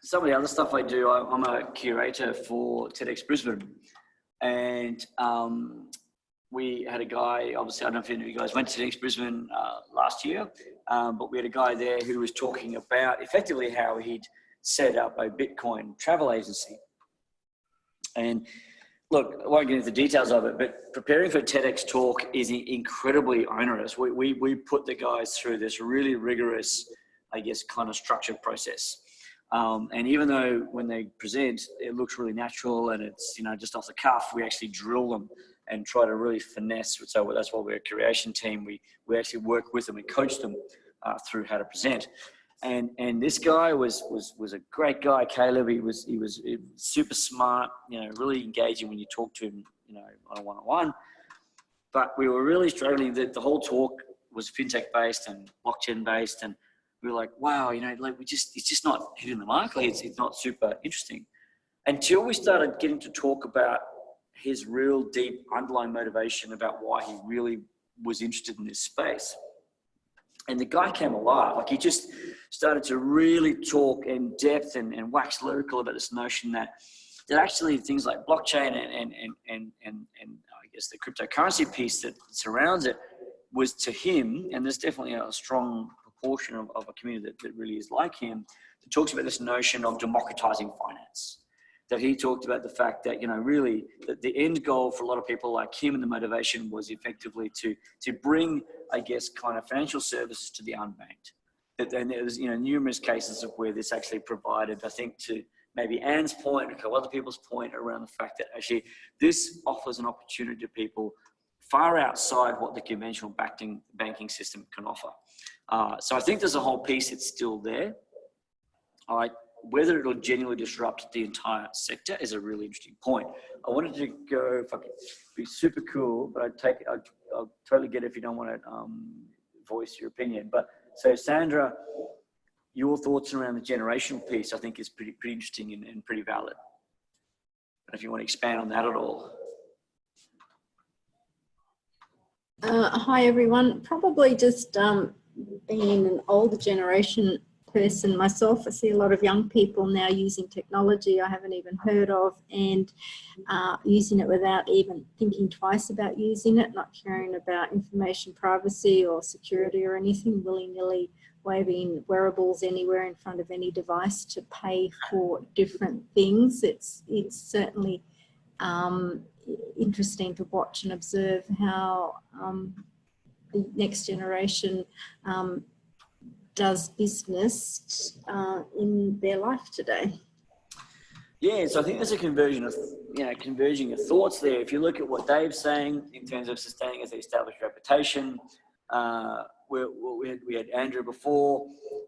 Speaker 1: some of the other stuff I do, I'm a curator for TEDx Brisbane, and we had a guy, obviously, I don't know if any of you guys went to TEDx Brisbane last year, but we had a guy there who was talking about effectively how he'd set up a Bitcoin travel agency. And look, I won't get into the details of it, but preparing for a TEDx talk is incredibly onerous. We put the guys through this really rigorous, I guess, kind of structured process. And even though when they present, it looks really natural and it's, just off the cuff, we actually drill them and try to really finesse. So that's why we're a curation team. We actually work with them and coach them through how to present. And this guy was a great guy, Caleb. He was super smart, really engaging when you talk to him, on a one-on-one. But we were really struggling that the whole talk was fintech based and blockchain based, and we were like, wow, it's just not hitting the mark. Like it's not super interesting until we started getting to talk about his real deep underlying motivation about why he really was interested in this space. And the guy came alive. Like he just started to really talk in depth and wax lyrical about this notion that actually things like blockchain and I guess the cryptocurrency piece that surrounds it was to him, and there's definitely a strong proportion of a community that really is like him, that talks about this notion of democratizing finance. That he talked about the fact that, really that the end goal for a lot of people like him and the motivation was effectively to bring, I guess, kind of financial services to the unbanked. And there was, numerous cases of where this actually provided, I think, to maybe Anne's point, a couple other people's point around the fact that actually this offers an opportunity to people far outside what the conventional banking system can offer. So I think there's a whole piece that's still there. All right. Whether it'll genuinely disrupt the entire sector is a really interesting point. I wanted to go, if I could be super cool, but I'll totally get it if you don't want to voice your opinion. But so Sandra, your thoughts around the generational piece, I think is pretty interesting and pretty valid. But if you want to expand on that at all.
Speaker 7: Hi everyone, probably just being an older generation person myself, I see a lot of young people now using technology I haven't even heard of, and using it without even thinking twice about using it, not caring about information privacy or security or anything, willy-nilly waving wearables anywhere in front of any device to pay for different things. It's certainly interesting to watch and observe how the next generation does business in their life today.
Speaker 1: Yeah, so I think there's a converging of thoughts there. If you look at what Dave's saying in terms of sustaining as an established reputation, we had Andrew before,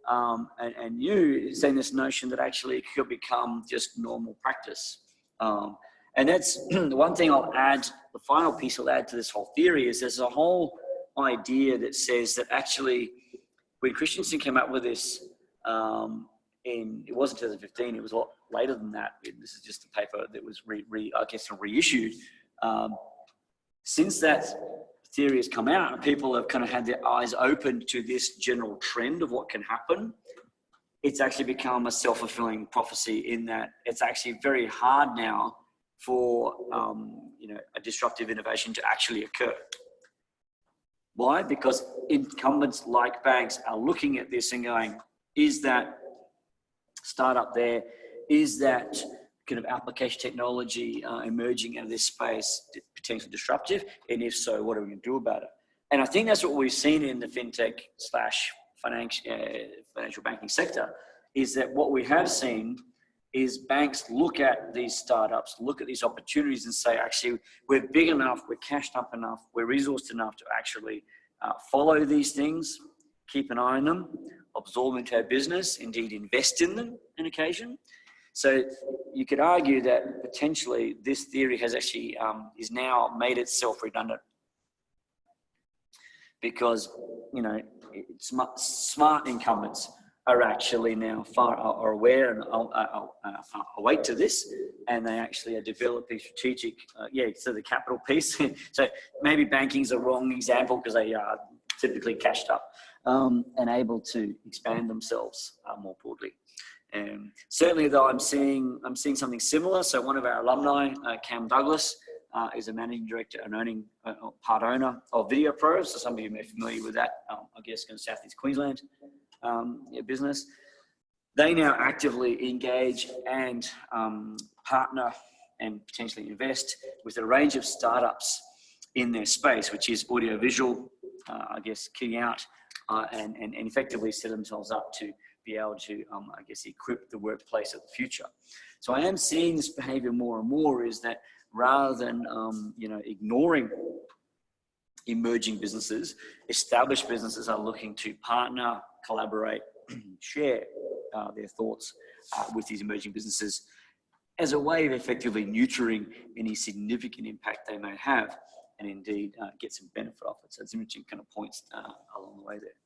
Speaker 1: and you saying this notion that actually it could become just normal practice. And that's the one thing I'll add, the final piece I'll add to this whole theory is there's a whole idea that says that actually when Christensen came up with this, it wasn't 2015, it was a lot later than that. This is just a paper that was reissued. Since that theory has come out and people have kind of had their eyes open to this general trend of what can happen, it's actually become a self-fulfilling prophecy in that it's actually very hard now for a disruptive innovation to actually occur. Why? Because incumbents like banks are looking at this and going, is that startup there? Is that kind of application technology emerging out of this space potentially disruptive? And if so, what are we going to do about it? And I think that's what we've seen in the fintech / financial banking sector, is that what we have seen is banks look at these startups, look at these opportunities and say, actually, we're big enough, we're cashed up enough, we're resourced enough to actually follow these things, keep an eye on them, absorb into our business, indeed invest in them on occasion. So you could argue that potentially this theory has actually is now made itself redundant, because smart incumbents are actually now are aware and awake to this, and they actually are developing strategic, so the capital piece. So maybe banking's a wrong example because they are typically cashed up and able to expand themselves more broadly. Certainly, though, I'm seeing something similar. So one of our alumni, Cam Douglas, is a managing director and part owner of Video Pro. So some of you may be familiar with that, I guess, in South East Queensland business. They now actively engage and partner and potentially invest with a range of startups in their space, which is audiovisual, keying out and effectively set themselves up to be able to, equip the workplace of the future. So I am seeing this behavior more and more, is that rather than, ignoring emerging businesses, established businesses are looking to partner, collaborate, share their thoughts with these emerging businesses as a way of effectively neutering any significant impact they may have, and indeed get some benefit off it. So it's interesting kind of points along the way there.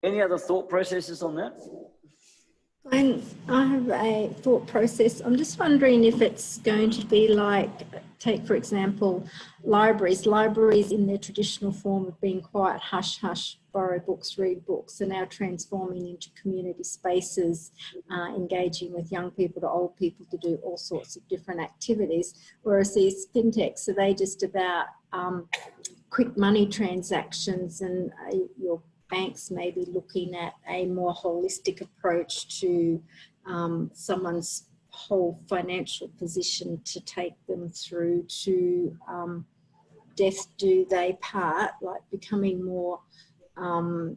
Speaker 1: Any other thought processes on that?
Speaker 7: I have a thought process. I'm just wondering if it's going to be like, take for example, libraries. Libraries in their traditional form of being quiet, hush, hush, borrow books, read books, are now transforming into community spaces, engaging with young people to old people to do all sorts of different activities. Whereas these fintechs, are they just about quick money transactions, and your banks may be looking at a more holistic approach to someone's whole financial position to take them through to death do they part, like becoming more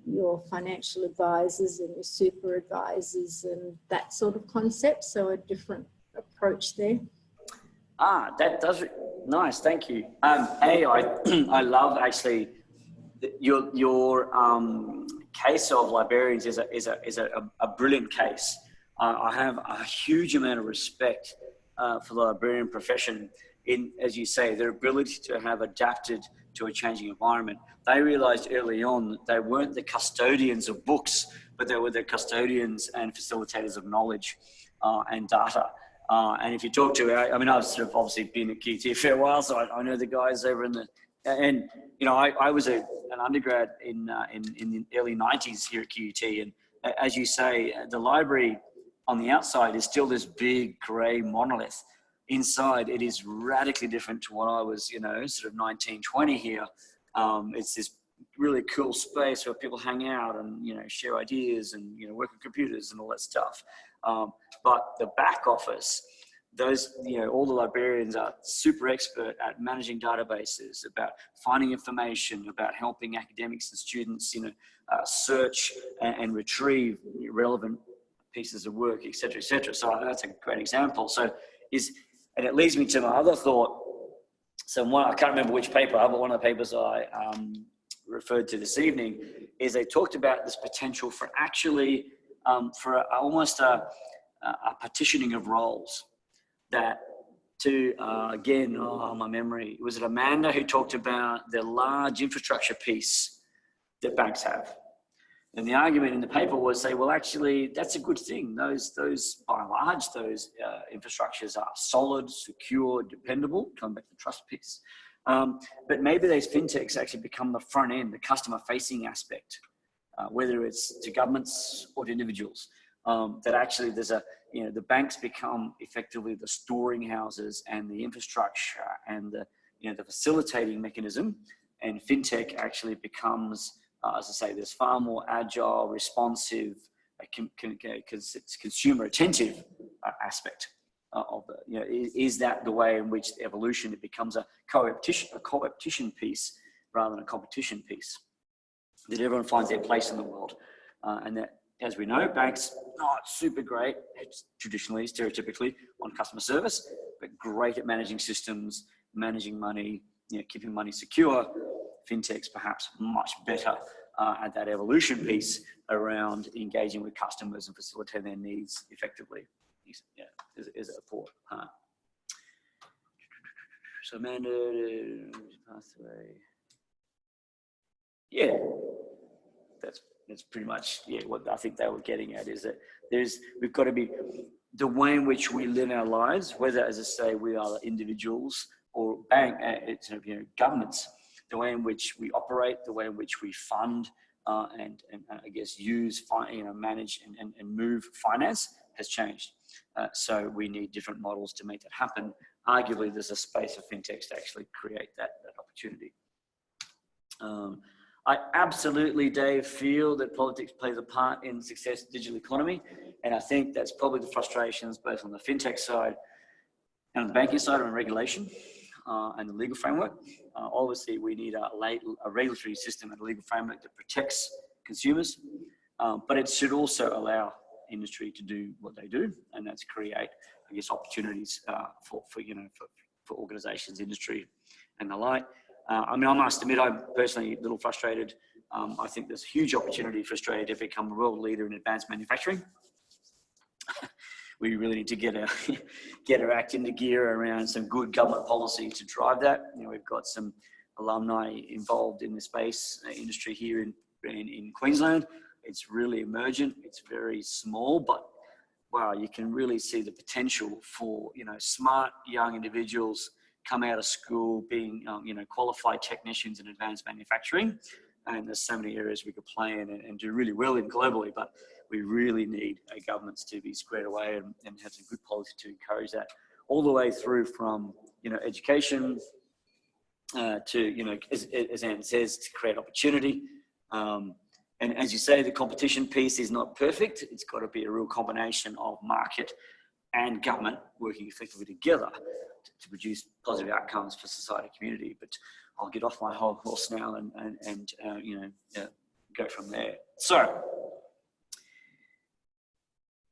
Speaker 7: your financial advisors and your super advisors and that sort of concept. So a different approach there.
Speaker 1: That does nice. Thank you. I love actually your case of librarians is a brilliant case. I have a huge amount of respect for the librarian profession in, as you say, their ability to have adapted to a changing environment. They realized early on that they weren't the custodians of books, but they were the custodians and facilitators of knowledge and data. And if you talk to, I mean, I've sort of obviously been at QUT a fair while, so I know the guys over in the, and you know, I was an undergrad in the early 90s here at QUT, and as you say, the library on the outside is still this big grey monolith. Inside, it is radically different to what I was, you know, sort of 19, 20 here. It's this really cool space where people hang out and, you know, share ideas and, you know, work with computers and all that stuff. But the back office, those, you know, all the librarians are super expert at managing databases, about finding information, about helping academics and students, you know, search and retrieve relevant pieces of work, et cetera, et cetera. So that's a great example. So and it leads me to my other thought. So I can't remember which paper, but one of the papers I referred to this evening is they talked about this potential for actually for almost a partitioning of roles. That to again, my memory, was it Amanda who talked about the large infrastructure piece that banks have? And the argument in the paper was say, well, actually, that's a good thing. Those by and large, those infrastructures are solid, secure, dependable. Coming back to the trust piece, but maybe those fintechs actually become the front end, the customer-facing aspect, whether it's to governments or to individuals. That actually there's you know, the banks become effectively the storing houses and the infrastructure and the, you know, the facilitating mechanism, and fintech actually becomes, as I say, there's far more agile, responsive, consumer attentive aspect of the, you know, is that the way in which the evolution, it becomes a co-opetition piece rather than a competition piece, that everyone finds their place in the world. And that, as we know, banks not super great, traditionally, stereotypically, on customer service, but great at managing systems, managing money, you know, keeping money secure. Fintechs perhaps much better at that evolution piece around engaging with customers and facilitating their needs effectively. Yeah, is a poor part. So Amanda passed away. Yeah, that's pretty much, yeah, what I think they were getting at is that we've got to be, the way in which we live our lives, whether, as I say, we are individuals or you know, governments, the way in which we operate, the way in which we fund and I guess use, you know, manage and move finance has changed. So we need different models to make that happen. Arguably, there's a space for fintechs to actually create that opportunity. I absolutely, Dave, feel that politics plays a part in the success of the digital economy. And I think that's probably the frustrations both on the fintech side and on the banking side around regulation and the legal framework. Obviously, we need a regulatory system and a legal framework that protects consumers, but it should also allow industry to do what they do, and that's create, I guess, opportunities for organisations, industry, and the like. I mean, I must admit, I'm personally a little frustrated. I think there's a huge opportunity for Australia to become a world leader in advanced manufacturing. We really need to get our act into gear around some good government policy to drive that. You know, we've got some alumni involved in the space industry here in Queensland. It's really emergent. It's very small, but wow, you can really see the potential for, you know, smart young individuals come out of school being, you know, qualified technicians in advanced manufacturing. And there's so many areas we could play in and do really well in globally, but we really need governments to be squared away and have some good policy to encourage that, all the way through from, you know, education, to, you know, as Anne says, to create opportunity. And as you say, the competition piece is not perfect. It's got to be a real combination of market and government working effectively together to produce positive outcomes for society and community. But I'll get off my whole horse now and you know, go from there. So,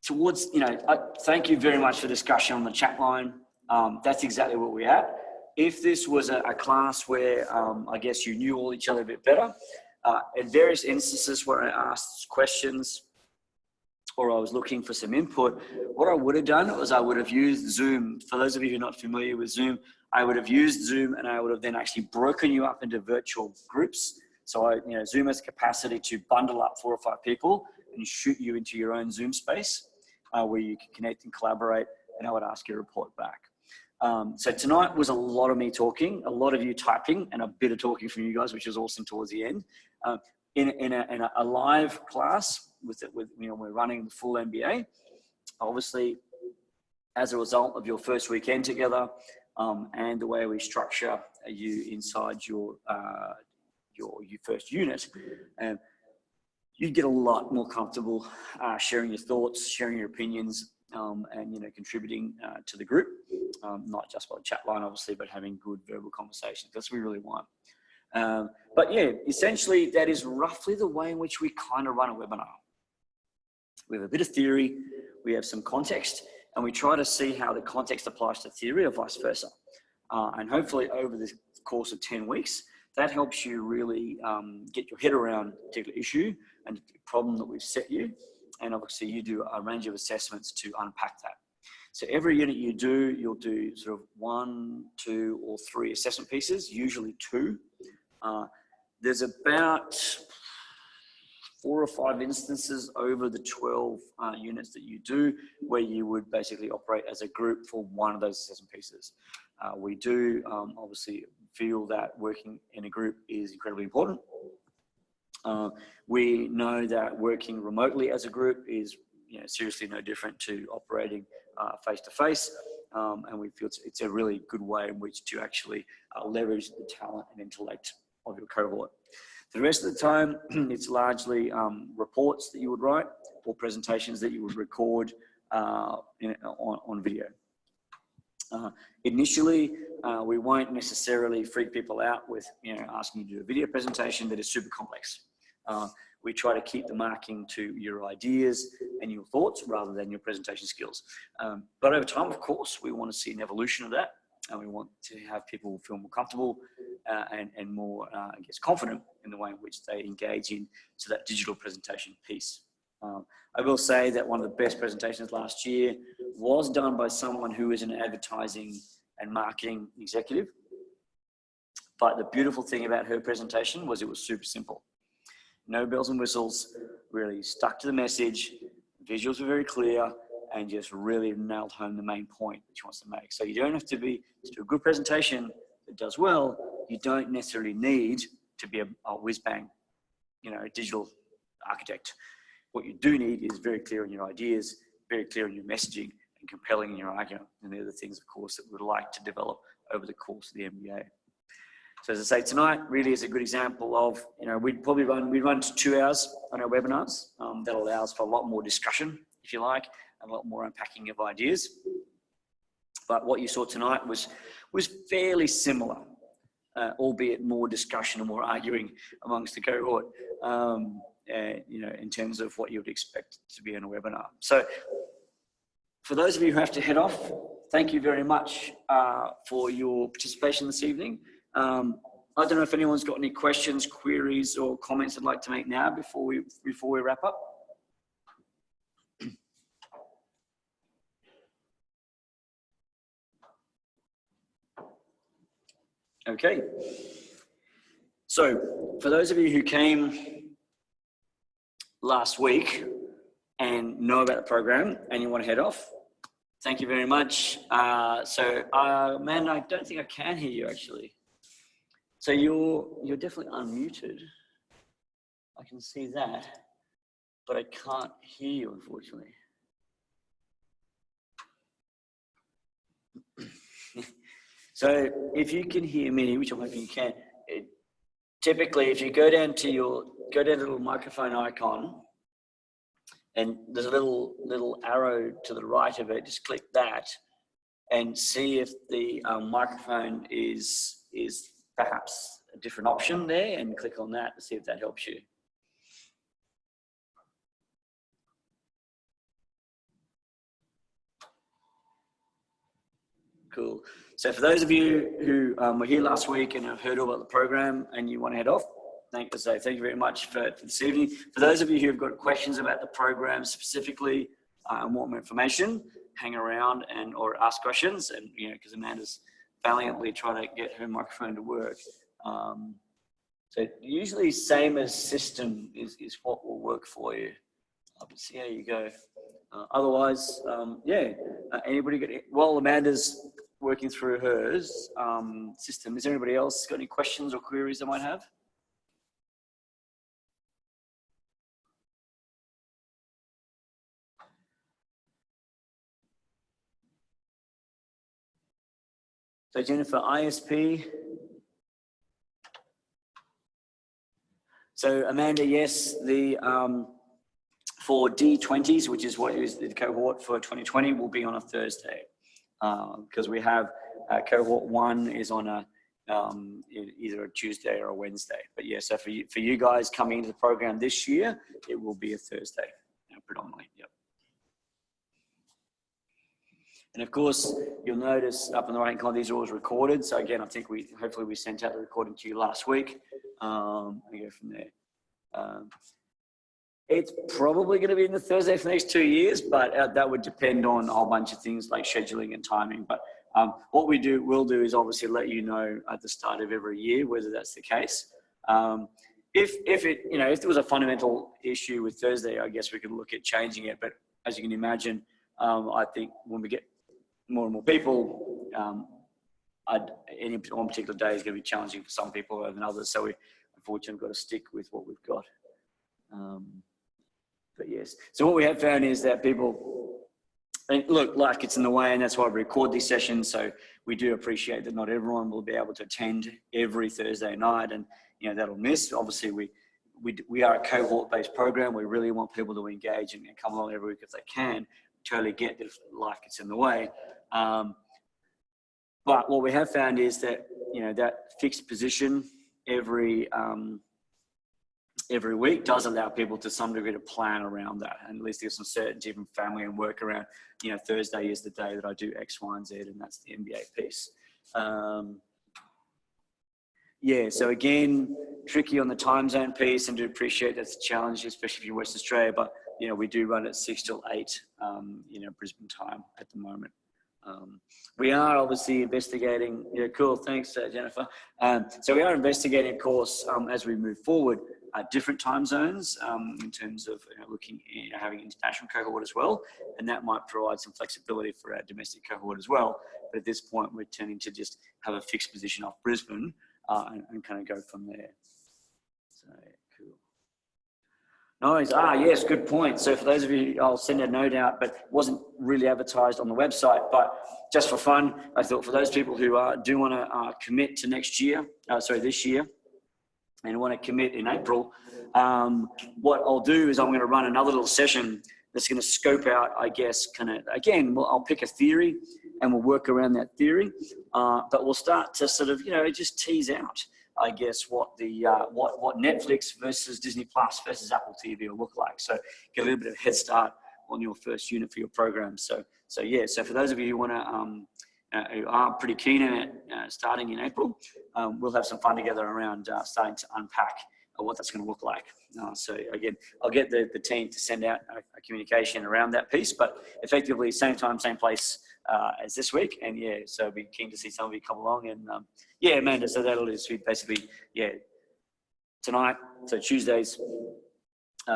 Speaker 1: towards, you know, thank you very much for discussion on the chat line. That's exactly what we're at. If this was a class where I guess you knew all each other a bit better, at various instances where I asked questions or I was looking for some input, what I would have done was I would have used Zoom. For those of you who are not familiar with Zoom, I would have used Zoom and I would have then actually broken you up into virtual groups. So you know, Zoom has the capacity to bundle up 4 or 5 people and shoot you into your own Zoom space where you can connect and collaborate, and I would ask you to report back. So tonight was a lot of me talking, a lot of you typing, and a bit of talking from you guys, which was awesome towards the end. In a live class with you know, we're running the full MBA. Obviously, as a result of your first weekend together and the way we structure you inside your first unit, you get a lot more comfortable sharing your thoughts, sharing your opinions, and, you know, contributing to the group, not just by the chat line, obviously, but having good verbal conversations. That's what we really want. But yeah, essentially, that is roughly the way in which we kind of run a webinar. We have a bit of theory, we have some context, and we try to see how the context applies to theory or vice versa. And hopefully over the course of 10 weeks, that helps you really get your head around a particular issue and the problem that we've set you. And obviously you do a range of assessments to unpack that. So every unit you do, you'll do sort of 1, 2, or 3 assessment pieces, usually 2. There's about 4 or 5 instances over the 12 units that you do where you would basically operate as a group for one of those assessment pieces. We do obviously feel that working in a group is incredibly important. We know that working remotely as a group is, you know, seriously no different to operating face-to-face, and we feel it's a really good way in which to actually leverage the talent and intellect of your cohort. The rest of the time, it's largely reports that you would write or presentations that you would record on video. Initially, we won't necessarily freak people out with, you know, asking you to do a video presentation that is super complex. We try to keep the marking to your ideas and your thoughts rather than your presentation skills. But over time, of course, we want to see an evolution of that, and we want to have people feel more comfortable and more, I guess, confident in the way in which they engage in to that digital presentation piece. I will say that one of the best presentations last year was done by someone who is an advertising and marketing executive. But the beautiful thing about her presentation was it was super simple. No bells and whistles, really stuck to the message, visuals were very clear, and just really nailed home the main point that she wants to make. So you don't have to do a good presentation that does well. You don't necessarily need to be a whiz-bang, you know, digital architect. What you do need is very clear in your ideas, very clear in your messaging, and compelling in your argument. And they're the things, of course, that we'd like to develop over the course of the MBA. So as I say, tonight really is a good example of, you know, we'd run to 2 hours on our webinars. That allows for a lot more discussion, if you like, and a lot more unpacking of ideas. But what you saw tonight was fairly similar, albeit more discussion and more arguing amongst the cohort, you know, in terms of what you would expect to be in a webinar. So for those of you who have to head off, thank you very much for your participation this evening. I don't know if anyone's got any questions, queries, or comments they'd like to make now before we wrap up. Okay. So for those of you who came last week and know about the program and you want to head off, thank you very much. Man, I don't think I can hear you actually. So you're definitely unmuted. I can see that, but I can't hear you, unfortunately. So if you can hear me, which I'm hoping you can, typically if you go down to the little microphone icon, and there's a little arrow to the right of it, just click that and see if the microphone is perhaps a different option there, and click on that to see if that helps you. Cool. So for those of you who were here last week and have heard all about the program and you want to head off, thank you very much for this evening. For those of you who have got questions about the program specifically and want more information, hang around or ask questions, and because Amanda's valiantly trying to get her microphone to work. So usually same as system is what will work for you. But see how you go. Otherwise, anybody got it? While Amanda's working through hers system, is anybody else got any questions or queries they might have? So Jennifer, ISP. So Amanda, yes, the for D20s, which is what is the cohort for 2020, will be on a Thursday, because we have cohort 1 is on either a Tuesday or a Wednesday. But yeah, so for you guys coming into the program this year, it will be a Thursday, predominantly. Yep. And of course, you'll notice up in the right-hand corner, these are always recorded. So again, I think hopefully we sent out the recording to you last week. We go from there. It's probably going to be in the Thursday for the next 2 years, but that would depend on a whole bunch of things like scheduling and timing. But what we'll do is obviously let you know at the start of every year whether that's the case. If there was a fundamental issue with Thursday, I guess we could look at changing it. But as you can imagine, I think when we get more and more people, any one particular day is going to be challenging for some people rather than others. So we unfortunately got to stick with what we've got. But yes, so what we have found is that people, and look, like it's in the way, and that's why we record these sessions. So we do appreciate that not everyone will be able to attend every Thursday night, and that'll miss. Obviously, we are a cohort-based program. We really want people to engage and come along every week if they can. Totally get that life gets in the way. But what we have found is that that fixed position every week does allow people to some degree to plan around that, and at least there's some certainty from family and work around, Thursday is the day that I do X, Y, and Z, and that's the MBA piece. So again, tricky on the time zone piece, and do appreciate that's a challenge, especially if you're Western Australia, but we do run at 6 till 8, Brisbane time at the moment. We are obviously investigating, cool, thanks Jennifer. So we are investigating, of course, as we move forward, different time zones in terms of looking at having an international cohort as well, and that might provide some flexibility for our domestic cohort as well. But at this point, we're tending to just have a fixed position off Brisbane and kind of go from there. So cool. Nice. Yes, good point. So for those of you, I'll send a note out, but it wasn't really advertised on the website. But just for fun, I thought for those people who do want to commit to this year, and want to commit in April, what I'll do is I'm going to run another little session that's going to scope out, I guess, again, I'll pick a theory and we'll work around that theory, but we'll start to sort of, just tease out, I guess, what the what Netflix versus Disney Plus versus Apple TV will look like. So get a little bit of a head start on your first unit for your program. So for those of you who want to, who are pretty keen at starting in April, we'll have some fun together around starting to unpack what that's going to look like. So again, I'll get the team to send out a communication around that piece, but effectively same time, same place as this week. And so I'll be keen to see some of you come along. And Amanda, so that'll just be basically, tonight, so Tuesdays,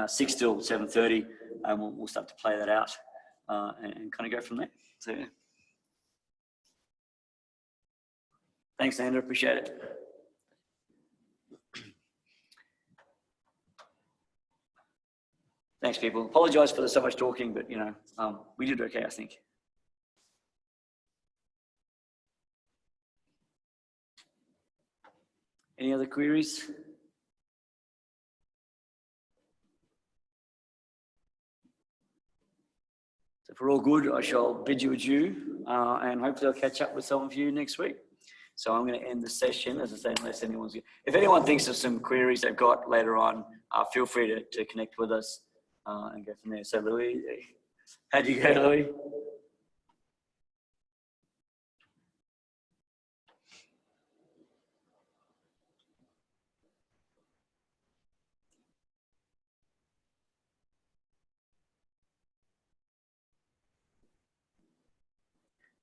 Speaker 1: 6 till 7:30, and we'll start to play that out and kind of go from there. So thanks, Andrew. Appreciate it. Thanks, people. Apologise for so much talking, but we did okay, I think. Any other queries? So if we're all good, I shall bid you adieu, and hopefully I'll catch up with some of you next week. So I'm going to end the session, as I say, unless anyone's... If anyone thinks of some queries they've got later on, feel free to connect with us and go from there. So Louis, how'd you go, Louis?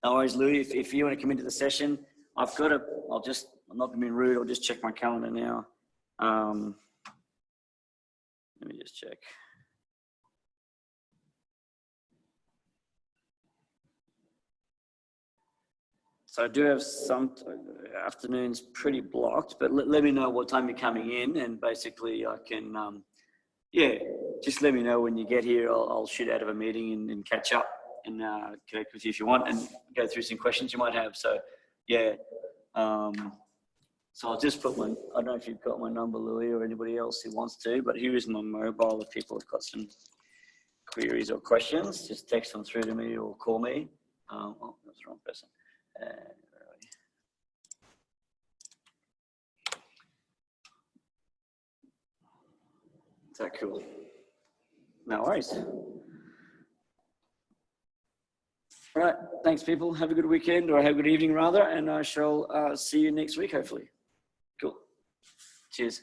Speaker 1: No worries, Louis. If you want to come into the session, I'm not going to be rude. I'll just check my calendar now. Let me just check. So I do have some afternoons pretty blocked, but let me know what time you're coming in, and basically I can, just let me know when you get here. I'll shoot out of a meeting and catch up and connect with you if you want and go through some questions you might have. So yeah, so I'll just put I don't know if you've got my number, Louis, or anybody else who wants to, but here is my mobile if people have got some queries or questions. Just text them through to me or call me. Oh, that's the wrong person. Where are we? Is that cool? No worries. All right, thanks people. Have a good weekend, or have a good evening rather, and I shall see you next week hopefully. Cool. Cheers.